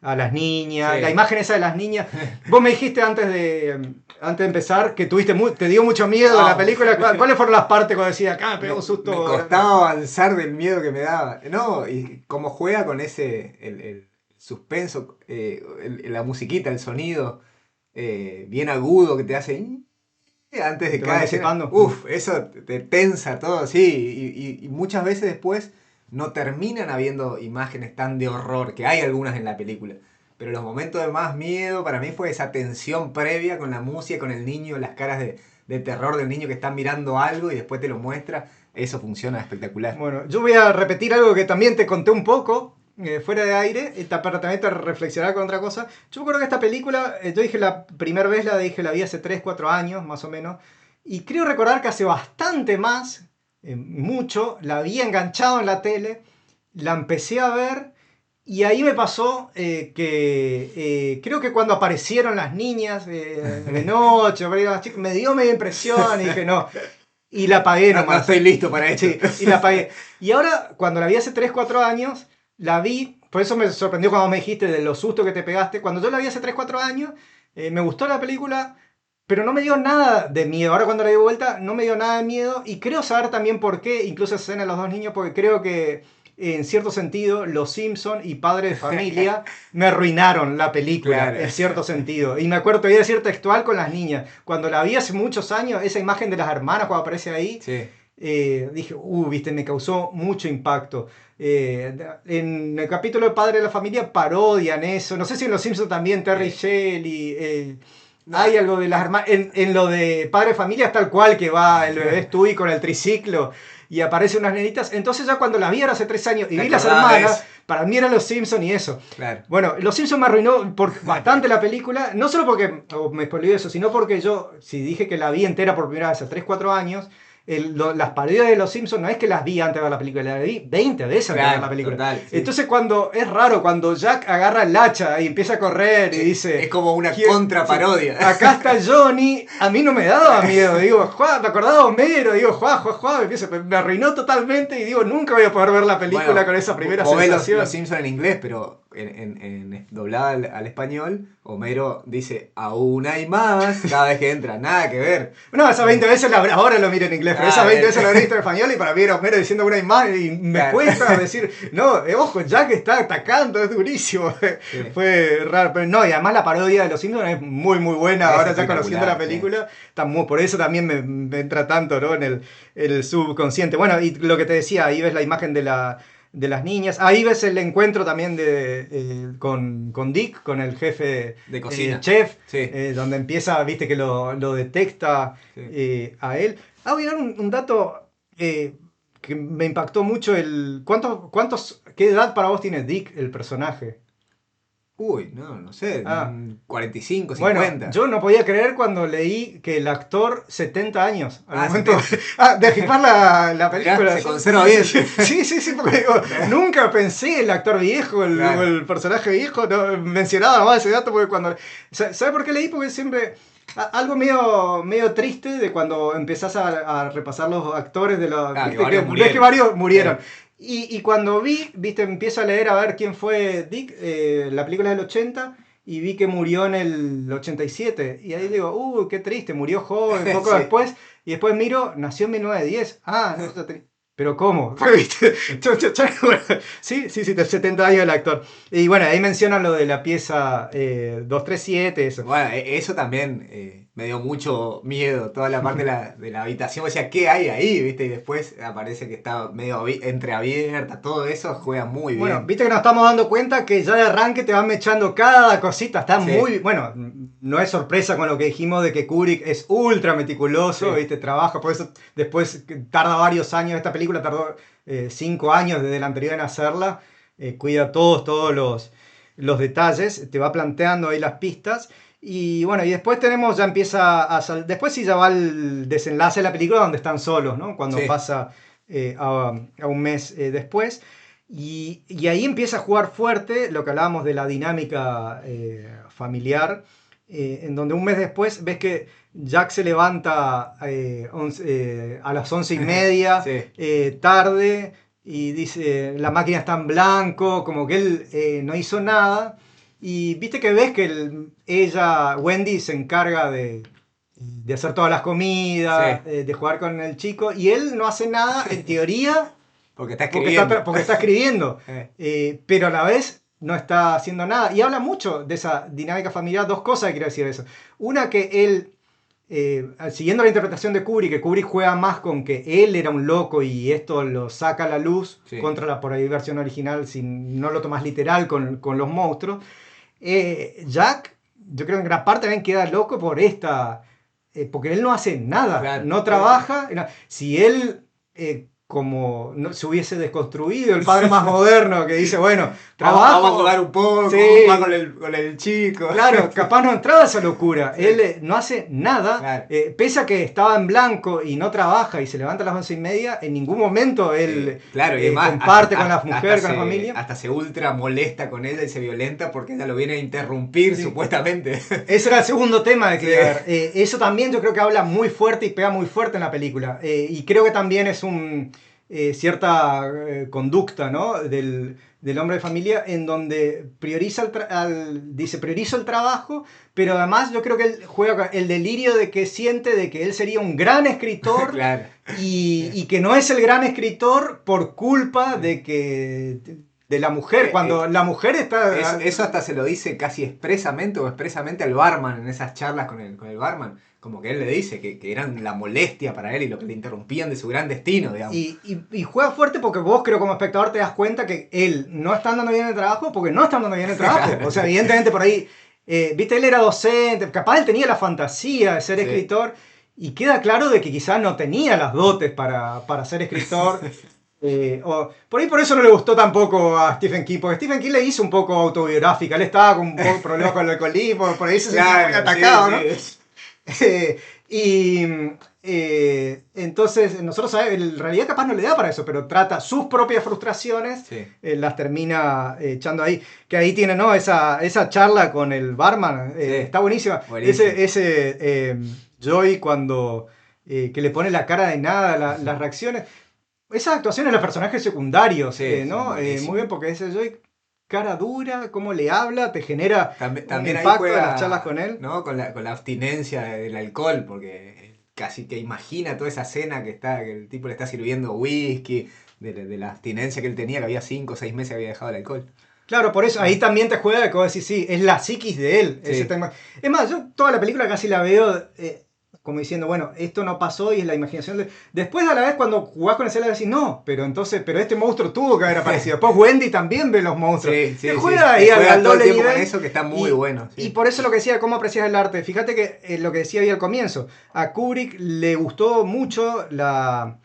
a las niñas, Sí. la imagen esa de las niñas. Vos me dijiste antes de empezar que te dio mucho miedo No. la película. ¿Cuáles fueron las partes cuando decías, acá me pegó un susto? Me costaba avanzar del miedo que me daba. No, y como juega con el suspenso, la musiquita, el sonido bien agudo que te hace antes de Te cada va escena. anticipando. Uf, eso te tensa todo, sí. Y muchas veces después no terminan habiendo imágenes tan de horror, que hay algunas en la película. Pero los momentos de más miedo para mí fue esa tensión previa con la música, con el niño, las caras de terror del niño que está mirando algo y después te lo muestra. Eso funciona espectacular. Bueno, yo voy a repetir algo que también te conté un poco fuera de aire, para también te reflexionar con otra cosa. Yo me acuerdo que esta película, yo dije la primera vez, la vi hace 3, 4 años más o menos, y creo recordar que hace bastante más, mucho, la había enganchado en la tele, la empecé a ver, y ahí me pasó que creo que cuando aparecieron las niñas de noche, me dio medio impresión y dije no. Y la apagué No, nomás. no estoy listo para esto. Sí, y la apagué. Y ahora, cuando la vi hace 3, 4 años, la vi, por eso me sorprendió cuando me dijiste de los sustos que te pegaste. Cuando yo la vi hace 3, 4 años, me gustó la película, pero no me dio nada de miedo. Ahora cuando la di de vuelta, no me dio nada de miedo. Y creo saber también por qué, incluso esa escena de los dos niños, porque creo que en cierto sentido, Los Simpson y Padre de Familia me arruinaron la película, Claro. en cierto sentido. Y me acuerdo, te voy a decir textual con las niñas. Cuando la vi hace muchos años, esa imagen de las hermanas cuando aparece ahí, Sí. dije, viste, me causó mucho impacto. En el capítulo de Padre de la Familia parodian eso. No sé si en Los Simpsons también, Terry Shelley. No. Hay algo de las hermanas. En lo de Padre de Familia es tal cual que va el bebé Stewie con el triciclo y aparecen unas nenitas. Entonces ya cuando la vi era hace 3 años y Te vi las acordabas de hermanas, eso. para mí eran Los Simpsons y eso. Claro. Bueno, Los Simpsons me arruinó bastante la película, no solo porque me spoileó eso, sino porque yo, si dije que la vi entera por primera vez hace 3, 4 años, las parodias de Los Simpsons no es que las vi antes de ver la película, las vi 20 veces antes de ver la película. Total, sí. Entonces es raro cuando Jack agarra el hacha y empieza a correr y dice... Es como una "¿Quién- contraparodia. Acá está Johnny", a mí no me daba miedo, digo, "Juá", me acordaba de Homero, digo, "Juá", me arruinó totalmente y digo, nunca voy a poder ver la película Bueno, con esa primera vos ves sensación. los Simpsons en inglés, pero doblada al español, Homero dice, aún hay más, cada vez que entra, nada que ver. No, esas 20 veces ahora lo miro en inglés, pero Ah, esas 20 bien. veces lo he visto en español y para mí era Homero diciendo una imagen y me Claro. cuesta decir, no, ojo, Jack está atacando, es durísimo. Sí. Fue raro, pero no, y además la parodia de Los Simpsons es muy muy buena, Es ahora ya conociendo la espectacular, película, por eso también me entra tanto, ¿no? en el subconsciente. Bueno, y lo que te decía, ahí ves la imagen de las niñas, ahí ves el encuentro también con Dick, con el jefe De cocina. chef, Sí. donde empieza, viste que lo detecta Sí. a él. Voy a dar un dato que me impactó mucho, ¿qué edad para vos tiene Dick, el personaje? Uy, no sé, Ah. 45, Bueno, 50. yo no podía creer cuando leí que el actor 70 años al Ah, momento 70. de filmar la película. Se conserva bien. Sí, porque digo, nunca pensé el actor viejo, Claro. o el personaje viejo, no, mencionaba más ese dato porque cuando... ¿Sabe por qué leí? Porque siempre... Algo medio triste de cuando empezás a repasar los actores de los... Ah, que ¿viste? varios Ves murieron. que varios murieron. Sí. Y cuando viste, empiezo a leer a ver quién fue Dick, la película del 80, y vi que murió en el 87. Y ahí digo, qué triste, murió joven, poco Sí. después. Y después miro, nació en 1910. Ah, no, pero ¿cómo? ¿Viste? Sí, de 70 años el actor. Y bueno, ahí mencionan lo de la pieza 237, eso. Bueno, eso también me dio mucho miedo, toda la parte de la habitación. O sea, ¿qué hay ahí? ¿Viste? Y después aparece que está medio entreabierta, todo eso juega muy Bueno, bien. viste que nos estamos dando cuenta que ya de arranque te van mechando cada cosita, está Sí. muy... Bueno, no es sorpresa con lo que dijimos de que Kubrick es ultra meticuloso, Sí. viste, trabaja, por eso después tarda varios años, esta película tardó 5 años desde la anterior en hacerla, cuida todos los detalles, te va planteando ahí las pistas. Y bueno, y después ya empieza después sí ya va el desenlace de la película donde están solos, ¿no? Cuando Sí. pasa a un mes después. Y ahí empieza a jugar fuerte lo que hablábamos de la dinámica familiar, en donde un mes después ves que Jack se levanta a las 11:30, Sí. tarde, y dice, la máquina está en blanco, como que él no hizo nada. Y viste que ves que Wendy, se encarga de hacer todas las comidas, Sí. de jugar con el chico, y él no hace nada, en teoría, Porque está porque escribiendo. porque está escribiendo, Eh. pero a la vez no está haciendo nada. Y habla mucho de esa dinámica familiar. Dos cosas que quiero decir de eso. Una, que él, siguiendo la interpretación de Kubrick, que Kubrick juega más con que él era un loco y esto lo saca a la luz, Sí. contra la por ahí versión original, si no lo tomas literal con los monstruos. Jack, yo creo que en gran parte también queda loco por porque él no hace nada, Claro. no trabaja. Si él, como no, se hubiese desconstruido, el padre más moderno que dice, bueno, trabajo. Vamos a jugar un poco, Sí. va con el chico. Claro, capaz no entraba esa locura. Sí. Él no hace nada, Claro. pese a que estaba en blanco y no trabaja y se levanta a las 11:30, en ningún momento él Claro, y además, comparte con la mujer, con la familia. Hasta se ultra molesta con ella y se violenta porque ella lo viene a interrumpir, Sí. supuestamente. Ese era el segundo tema de Sí. Cleaver. Eso también yo creo que habla muy fuerte y pega muy fuerte en la película. Y creo que también es cierta conducta, ¿no? del hombre de familia, en donde prioriza priorizo el trabajo, pero además yo creo que él juega con el delirio de que siente de que él sería un gran escritor. Claro. Y que no es el gran escritor por culpa de la mujer, cuando la mujer está... Eso hasta se lo dice casi expresamente o expresamente al barman en esas charlas con el barman. Como que él le dice que eran la molestia para él y lo que le interrumpían de su gran destino, digamos. Y juega fuerte porque vos, creo, como espectador te das cuenta que él no está andando bien en el trabajo porque no está andando bien en el trabajo. O sea, evidentemente por ahí, viste, él era docente, capaz él tenía la fantasía de ser Sí. escritor, y queda claro de que quizás no tenía las dotes para ser escritor. Por eso no le gustó tampoco a Stephen King, porque Stephen King le hizo un poco autobiográfica, él estaba con un poco de problema con el alcoholismo, por ahí se sentía muy atacado, ¿no? Sí. Entonces nosotros en realidad capaz no le da para eso, pero trata sus propias frustraciones, Sí. las termina echando ahí, que ahí tiene, ¿no? esa charla con el barman, Sí. está buenísima. Buenísimo. Ese Joy cuando que le pone la cara de nada, las reacciones, esas actuaciones de los personajes secundarios, Sí, ¿no? son buenísimos. Muy bien, porque ese Joy, cara dura, cómo le habla, te genera También un ahí impacto juega, de las charlas con él. ¿no? Con la abstinencia del alcohol, porque casi que imagina toda esa escena que el tipo le está sirviendo whisky, de la abstinencia que él tenía, que había 5 o 6 meses que había dejado el alcohol. Claro, por eso ahí también te juega de que vos decís, sí, es la psiquis de él, Sí. ese tema. Es más, yo toda la película casi la veo como diciendo, bueno, esto no pasó y es la imaginación de... Después, a la vez, cuando jugás con el celular decís, no, pero este monstruo tuvo que haber aparecido. Después Wendy también ve los monstruos. Sí, te juega ahí Te al juega todo el doble tiempo nivel. con eso, que está muy bueno. Sí. Y por eso lo que decía, cómo aprecias el arte. Fíjate que lo que decía ahí al comienzo, a Kubrick le gustó mucho la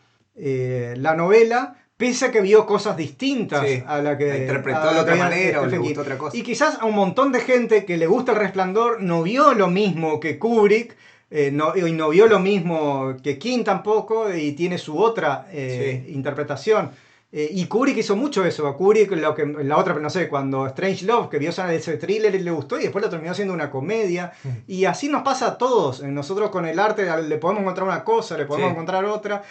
novela, pese a que vio cosas distintas Sí, a la que la interpretó a de lo otra que había manera o le Stephen gustó King. otra cosa. Y quizás a un montón de gente que le gusta El Resplandor no vio lo mismo que Kubrick, y no vio lo mismo que King tampoco, y tiene su otra Sí. interpretación. Y Kubrick hizo mucho eso. A Kubrick, la otra, no sé, cuando Strange Love, que vio ese thriller y le gustó, y después lo terminó siendo una comedia. Y así nos pasa a todos. Nosotros con el arte le podemos encontrar una cosa, le podemos Sí. encontrar otra.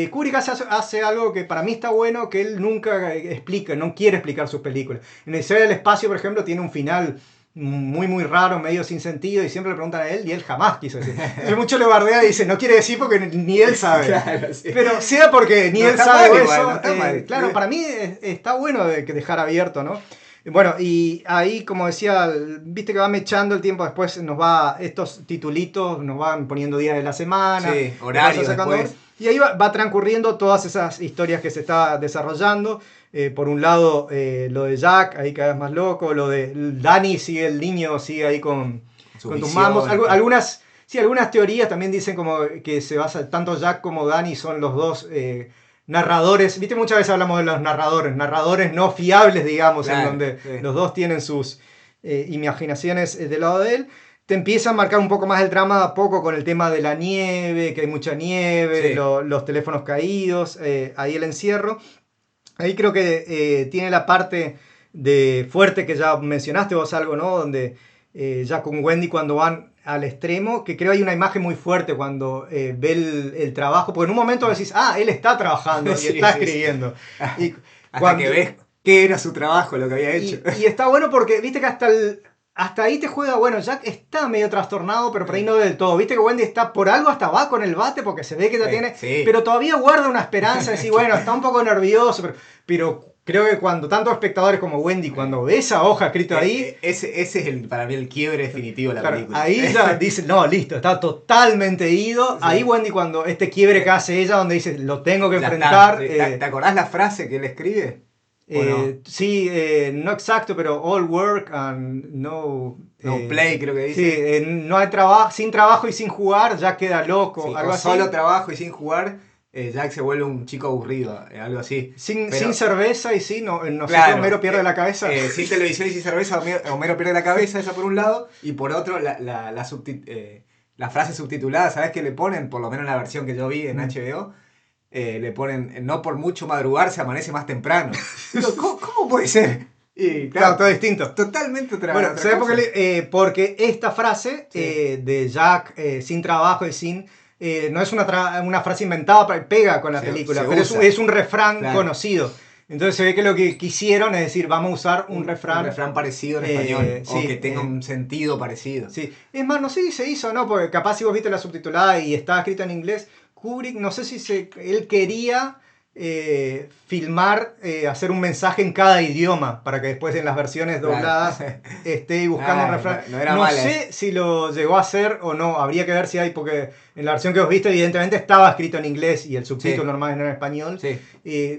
Kubrick hace algo que para mí está bueno, que él nunca explica, no quiere explicar sus películas. En el del Espacio, por ejemplo, tiene un final muy raro, medio sin sentido, y siempre le preguntan a él y él jamás quiso decir. Entonces mucho le bardea y dice, no quiere decir porque ni él sabe. Claro, sí. Pero sea porque ni No él está sabe mal o igual, eso, no está mal. claro, para mí está bueno que dejar abierto, ¿no? Bueno, y ahí, como decía, viste que va mechando el tiempo, después estos titulitos nos van poniendo días de la semana, Sí, te horarios vas sacando después. y ahí va transcurriendo todas esas historias que se está desarrollando. Por un lado, lo de Jack, ahí cada vez más loco, lo de Danny, el niño sigue ahí con Sus tus visiones. mamos. Algunas teorías también dicen como que se basa, tanto Jack como Danny son los dos narradores. Viste, muchas veces hablamos de los narradores no fiables, digamos, Claro, en donde sí. los dos tienen sus imaginaciones del lado de él. Te empieza a marcar un poco más el drama a poco con el tema de la nieve, que hay mucha nieve, Sí. los teléfonos caídos, ahí el encierro. Ahí creo que tiene la parte de fuerte que ya mencionaste vos algo, ¿no? Donde ya con Wendy cuando van al extremo, que creo hay una imagen muy fuerte cuando ve el trabajo, porque en un momento decís, él está trabajando y Sí, está sí, sí. escribiendo. Y Hasta que ves qué era su trabajo, lo que había hecho. y está bueno porque, viste que hasta ahí te juega, bueno, Jack está medio trastornado, pero por ahí no del todo. Viste que Wendy está, por algo hasta va con el bate, porque se ve que ya tiene, Sí. pero todavía guarda una esperanza de decir, bueno, está un poco nervioso, pero creo que cuando tantos espectadores como Wendy, cuando ve esa hoja escrita ahí, Ese es para mí el quiebre definitivo de la claro, película. ahí ya dice, no, listo, está totalmente ido. Sí. Ahí Wendy cuando este quiebre que hace ella, donde dice, lo tengo que Ya enfrentar. está. ¿Te acordás la frase que él escribe? ¿O no? Sí, no exacto, pero all work and no... No play, creo que dice. Sí, no hay trabajo, sin trabajo y sin jugar, ya queda loco. Sí, algo o así. solo trabajo y sin jugar, Jack se vuelve un chico aburrido, algo así. Sin Pero- cerveza y sí, no sé Claro, si Homero pierde la cabeza. sin televisión y sin cerveza, Homero pierde la cabeza, esa por un lado, y por otro, la frase subtitulada, ¿sabes qué le ponen? Por lo menos en la versión que yo vi en HBO, le ponen, no por mucho madrugar se amanece más temprano. Digo, ¿cómo puede ser? Y Claro, todo distinto. totalmente otra Bueno, otra ¿sabes por cosa. qué? Porque esta frase Sí. de Jack sin trabajo y sin... no es una frase inventada, pega con la película, se pero usa. es un refrán Claro. conocido. Entonces se ve que lo que quisieron es decir, vamos a usar un refrán. Parecido en español, o sí, que tenga un sentido parecido. Sí. Es más, no sé si se hizo o no, porque capaz si vos viste la subtitulada y estaba escrita en inglés, Kubrick, no sé si él quería filmar, hacer un mensaje en cada idioma, para que después en las versiones Claro. dobladas esté buscando un refrán. No era No mala, sé si lo llegó a hacer o no, habría que ver si hay, porque en la versión que vos viste evidentemente estaba escrito en inglés y el subtítulo Sí. normal era en español. Sí.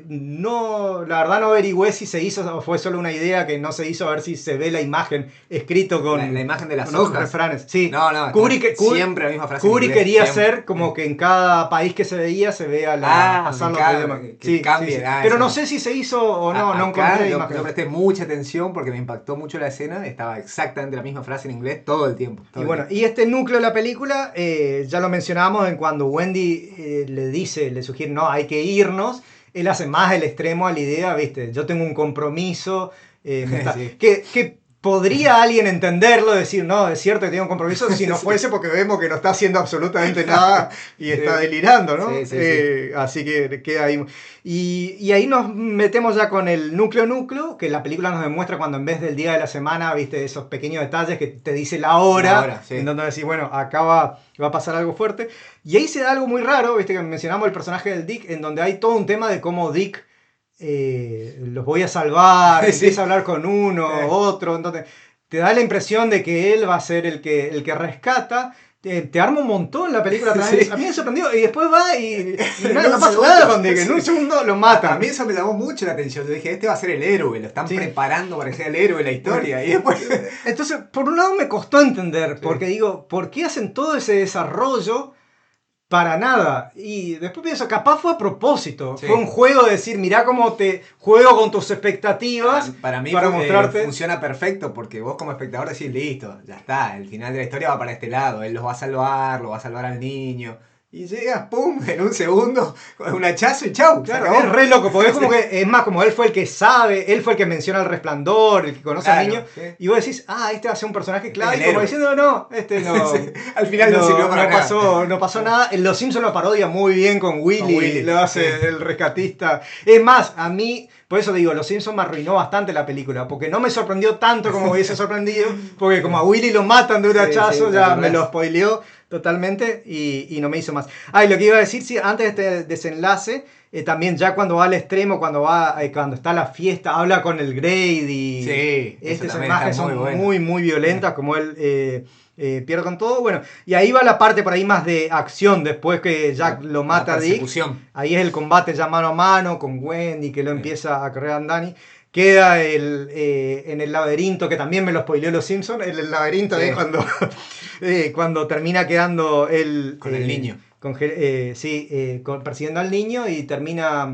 No, la verdad no averigüé si se hizo o fue solo una idea que no se hizo, a ver si se ve la imagen escrito con La imagen de las con otros hojas. refranes. Sí. No, Kubrick, siempre la misma frase. en Kubrick inglés, quería siempre. hacer como que en cada país que se veía se vea pasando claro, otro idioma. que cambie, Pero eso. no sé si se hizo o no, no Acá encontré yo imagen. presté mucha atención porque me impactó mucho la escena. Estaba exactamente la misma frase en inglés todo el tiempo. Y bueno, y este núcleo de la película, ya lo mencionábamos en cuando Wendy le sugiere, no, hay que irnos. Él hace más el extremo a la idea, viste, yo tengo un compromiso, Sí. que podría alguien entenderlo, decir, no, es cierto que tiene un compromiso, si no Sí. fuese porque vemos que no está haciendo absolutamente nada y está delirando, ¿no? Sí. Así que queda ahí. Y ahí nos metemos ya con el núcleo, que la película nos demuestra cuando en vez del día de la semana, viste, esos pequeños detalles que te dice la hora, sí. en donde decís, bueno, acá va a pasar algo fuerte. Y ahí se da algo muy raro, viste, que mencionamos el personaje del Dick, en donde hay todo un tema de cómo Dick los voy a salvar, Sí. empieza a hablar con uno, otro, entonces te da la impresión de que él va a ser el que rescata. Te arma un montón la película también. Sí. A mí me sorprendió. Y después va y En no un pasa segundo. nada con Dick. En un Sí. segundo lo A matan. mí eso me llamó mucho la atención. Yo dije, este va a ser el héroe, lo están Sí. preparando para que sea el héroe de la historia. Y después. Entonces, por un lado me costó entender, porque digo, ¿por qué hacen todo ese desarrollo Para nada. Y después pienso, capaz fue a propósito. Sí. Fue un juego de decir, mirá cómo te juego con tus expectativas Para mí mostrarte. funciona perfecto porque vos como espectador decís, listo, ya está, el final de la historia va para este lado, él los va a salvar, lo va a salvar al niño. Y llegas, pum, en un segundo, con un hachazo y chau. Claro, se acabó. es re loco, porque es como que, es más, como él fue el que sabe, él fue el que menciona el resplandor, el que conoce al Claro, niño, sí. y vos decís, este va a ser un personaje clave, el y como héroe. diciendo, no, este no. Sí, al final no sirvió para nada. No pasó nada. Los Simpsons lo parodia muy bien con Willy, Willy, lo hace sí. el rescatista. Es más, a mí, por eso digo, Los Simpsons me arruinó bastante la película, porque no me sorprendió tanto como me hubiese sorprendido, porque como a Willy lo matan de un Sí, hachazo, sí, ya te me lo acordás. spoileó totalmente y no me hizo más. Y lo que iba a decir, sí, antes de este desenlace, también ya cuando va al extremo, cuando está la fiesta, habla con el Grady. Sí, eso Estas también imágenes está muy son bueno. muy violentas, como él pierde con todo. Bueno, y ahí va la parte por ahí más de acción, después que Jack lo mata a La Dick. persecución. Ahí es el combate ya mano a mano con Wendy, que lo empieza a correr a Danny. Queda en el laberinto, que también me lo spoileó Los Simpsons, el laberinto Sí. de cuando termina quedando el... Con el niño. persiguiendo al niño y termina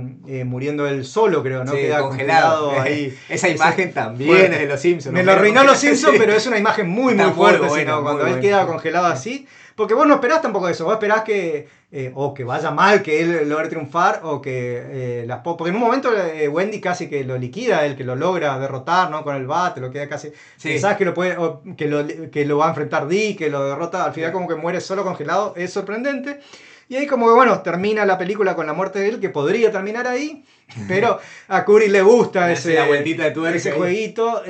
muriendo él solo, creo, ¿no? Sí, Queda congelado. ahí. Esa imagen también fuerte. es de Los Simpsons. Me ¿no? lo arruinó Los Simpsons, Sí. pero es una imagen muy Está muy fuerte, buena, sino cuando muy él buena. queda congelado así. Porque vos no esperás tampoco eso, vos esperás que o que vaya mal, que él logre triunfar, o que porque en un momento Wendy casi que lo liquida, él que lo logra derrotar, ¿no? Con el bate, lo queda casi... Sí. Pensás que lo puede, que lo va a enfrentar Dick, que lo derrota, al final como que muere solo congelado, es sorprendente. Y ahí como que bueno, termina la película con la muerte de él, que podría terminar ahí, pero a Kubrick le gusta Le hace la vueltita de tuerca ese ahí. jueguito.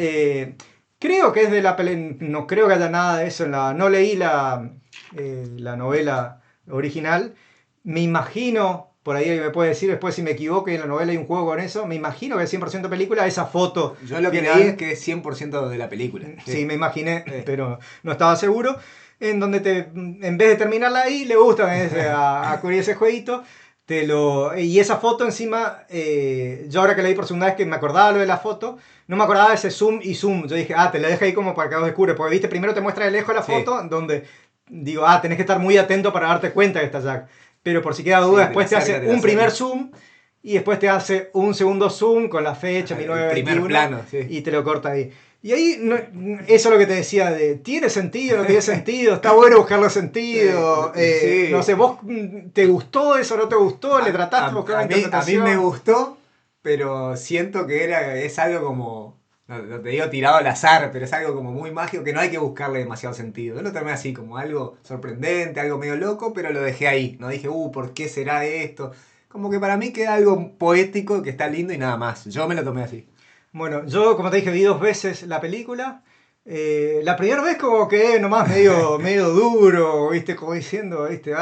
Creo que es de la no creo que haya nada de eso no leí la novela original. Me imagino, por ahí me puede decir después si me equivoco y en la novela hay un juego con eso, me imagino que es 100% película, esa foto. Yo lo que final. leí es que es 100% de la película. Sí, me imaginé, Sí. pero no estaba seguro. En donde en vez de terminarla ahí, le gusta a Kubrick ese jueguito. Y esa foto encima, yo ahora que la vi por segunda vez que me acordaba lo de la foto, no me acordaba de ese zoom y zoom. Yo dije, te la deja ahí como para que vos descubres. Porque viste, primero te muestra de lejos la Sí. foto, donde digo, tenés que estar muy atento para darte cuenta que está Jack. Pero por si queda duda, Sí, después te hace un primer zoom y después te hace un segundo zoom con la fecha, El 1921. primer plano, sí. Y te lo corta ahí. Y ahí, eso es lo que te decía ¿tiene sentido? ¿No tiene sentido? Está bueno buscarle sentido. Sí. No sé, ¿vos te gustó eso? ¿No te gustó? ¿Le trataste de buscar una a mí interpretación? me gustó, pero siento que es algo como, no te digo tirado al azar, pero es algo como muy mágico que no hay que buscarle demasiado sentido. Yo lo tomé así, como algo sorprendente, algo medio loco, pero lo dejé ahí. No dije, ¿por qué será esto? Como que para mí queda algo poético que está lindo y nada más. Yo me lo tomé así. Bueno, yo como te dije vi 2 veces la película. La primera vez como que nomás medio duro, ¿viste? Como diciendo, ¿viste?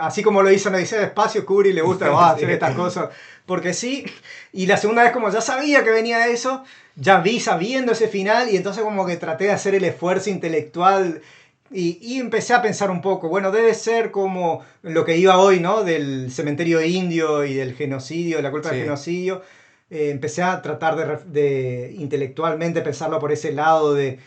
Así como lo hizo en Odisea del Espacio, Kubrick le gusta hacer estas cosas porque sí. Y la segunda vez como ya sabía que venía eso, ya vi sabiendo ese final y entonces como que traté de hacer el esfuerzo intelectual y empecé a pensar un poco, bueno, debe ser como lo que iba hoy, ¿no? Del cementerio indio y del genocidio, la culpa del genocidio. Empecé a tratar de intelectualmente pensarlo por ese lado de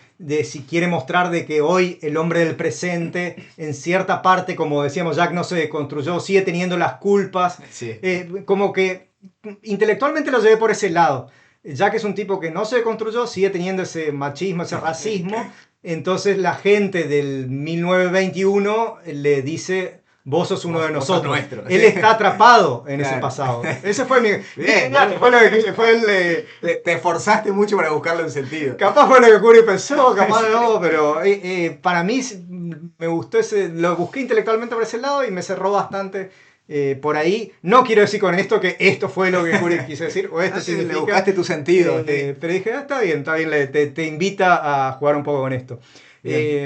si quiere mostrar de que hoy el hombre del presente en cierta parte, como decíamos, Jack no se deconstruyó, sigue teniendo las culpas, Sí. como que intelectualmente lo llevé por ese lado. Jack es un tipo que no se deconstruyó, sigue teniendo ese machismo, ese racismo, entonces la gente del 1921 le dice... Vos sos uno de nosotros. Nuestro, Él sí. está atrapado en Claro. ese pasado. Ese fue mi... Bien. Fue lo que fue el... Te esforzaste mucho para buscarle un sentido. Capaz fue lo que Kubrick pensó, capaz no, pero para mí me gustó lo busqué intelectualmente por ese lado y me cerró bastante por ahí. No quiero decir con esto que esto fue lo que Kubrick quiso decir, o esto significa... Le buscaste tu sentido. Sí. Pero dije, está bien, te invita a jugar un poco con esto.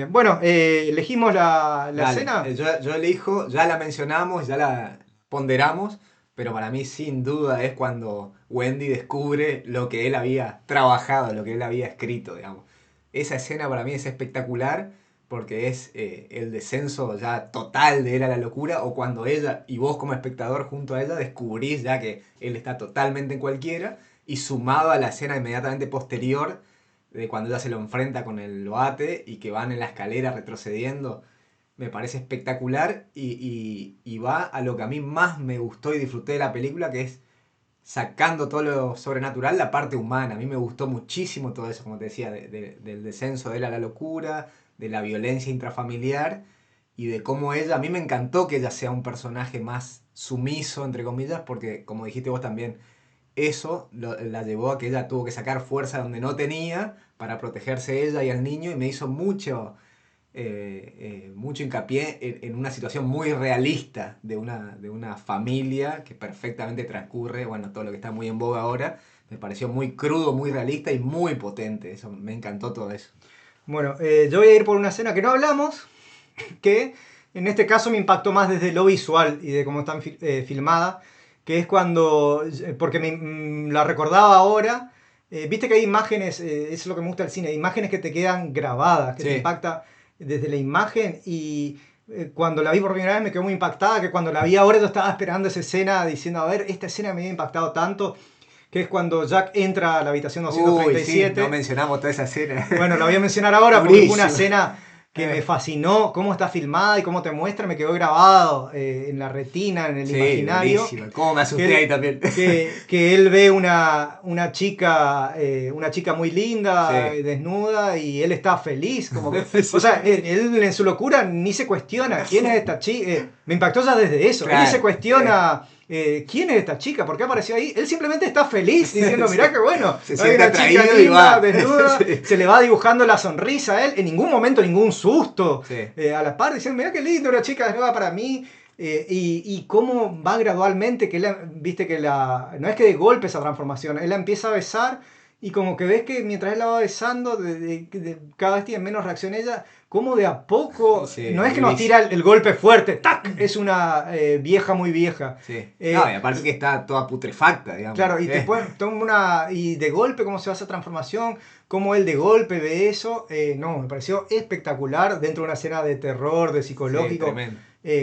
Bueno, elegimos la escena. Yo elijo, ya la mencionamos, ya la ponderamos, pero para mí sin duda es cuando Wendy descubre lo que él había trabajado, lo que él había escrito, digamos. Esa escena para mí es espectacular porque es el descenso ya total de él a la locura, o cuando ella y vos como espectador junto a ella descubrís ya que él está totalmente en cualquiera, y sumado a la escena inmediatamente posterior de cuando ella se lo enfrenta con el bate y que van en la escalera retrocediendo. me parece espectacular y va a lo que a mí más me gustó y disfruté de la película, que es sacando todo lo sobrenatural, la parte humana. A mí me gustó muchísimo todo eso, como te decía, del descenso de él a la locura, de la violencia intrafamiliar y de cómo ella, a mí me encantó que ella sea un personaje más sumiso, entre comillas, porque como dijiste vos también, eso la llevó a que ella tuvo que sacar fuerza donde no tenía para protegerse ella y al niño, y me hizo mucho hincapié en una situación muy realista de una familia que perfectamente transcurre, bueno, todo lo que está muy en boga ahora, me pareció muy crudo, muy realista y muy potente, eso, me encantó todo eso. Bueno, yo voy a ir por una escena que no hablamos, que en este caso me impactó más desde lo visual y de cómo están filmada, que es cuando, porque la recordaba ahora, viste que hay imágenes, eso es lo que me gusta del cine, imágenes que te quedan grabadas, que Sí. te impacta desde la imagen, y cuando la vi por primera vez me quedó muy impactada, que cuando la vi ahora yo estaba esperando esa escena diciendo, a ver, esta escena me había impactado tanto, que es cuando Jack entra a la habitación Uy, sí, 237. no mencionamos toda esa escena. Bueno, la voy a mencionar ahora porque fue una Durísimo. escena que me fascinó, cómo está filmada y cómo te muestra, me quedó grabado en la retina, en el Sí, imaginario. durísimo. ¿Cómo me asusté Que, ahí también? que él ve una chica muy linda, Sí. desnuda, y él está feliz. Como que, Sí. o sea, él en su locura ni se cuestiona quién es esta chica. Me impactó ya desde eso. Él ni Claro, se cuestiona quién es esta chica, por qué apareció ahí. Él simplemente está feliz diciendo, mirá qué bueno. Se Hay siente una chica atraído y linda, va. desnuda, Sí. se le va dibujando la sonrisa a él. En ningún momento ningún susto. Sí. A la par diciendo, mirá qué lindo, una chica desnuda para mí. Y cómo va gradualmente, que viste que no es que de golpe esa transformación, él la empieza a besar y como que ves que mientras él la va besando, cada vez tiene menos reacción ella, como de a poco, Sí, no es que nos durísimo. tira el golpe fuerte, ¡tac! Es una vieja muy vieja. Sí. Eh, No, y aparte que está toda putrefacta, digamos. Claro, y y de golpe cómo se va esa transformación, cómo él de golpe ve eso, no, me pareció espectacular dentro de una escena de terror, de Sí, psicológico, tremendo.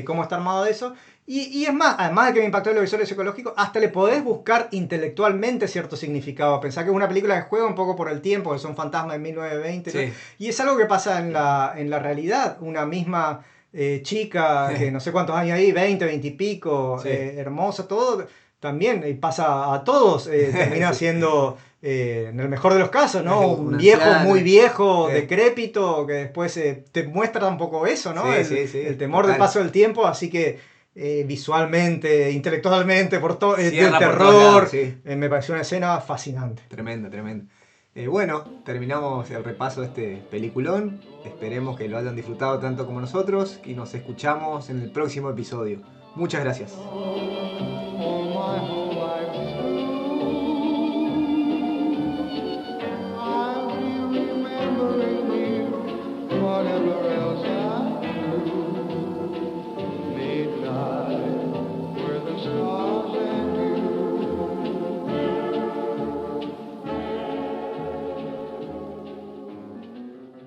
cómo está armado eso. Y es más, además de que me impactó en lo visual y psicológico, hasta le podés buscar intelectualmente cierto significado. Pensá que es una película que juega un poco por el tiempo, que son fantasmas de 1920, Sí. ¿no? Y es algo que pasa en la realidad. Una misma chica que no sé cuántos años hay, 20, 20 y pico, Sí. hermosa, todo, también pasa a todos, termina Sí. siendo, en el mejor de los casos, ¿no? Un Una viejo anciana. muy viejo, Sí. decrépito, que después te muestra un poco eso, ¿no? Sí, sí, el temor total. del paso del tiempo, así que visualmente, intelectualmente, por todo, del Cierra por todos terror, lados, sí. me pareció una escena fascinante. Tremendo, tremendo. Bueno, terminamos el repaso de este peliculón. Esperemos que lo hayan disfrutado tanto como nosotros y nos escuchamos en el próximo episodio. Muchas gracias. All my whole life through, I'll be remembering you, whatever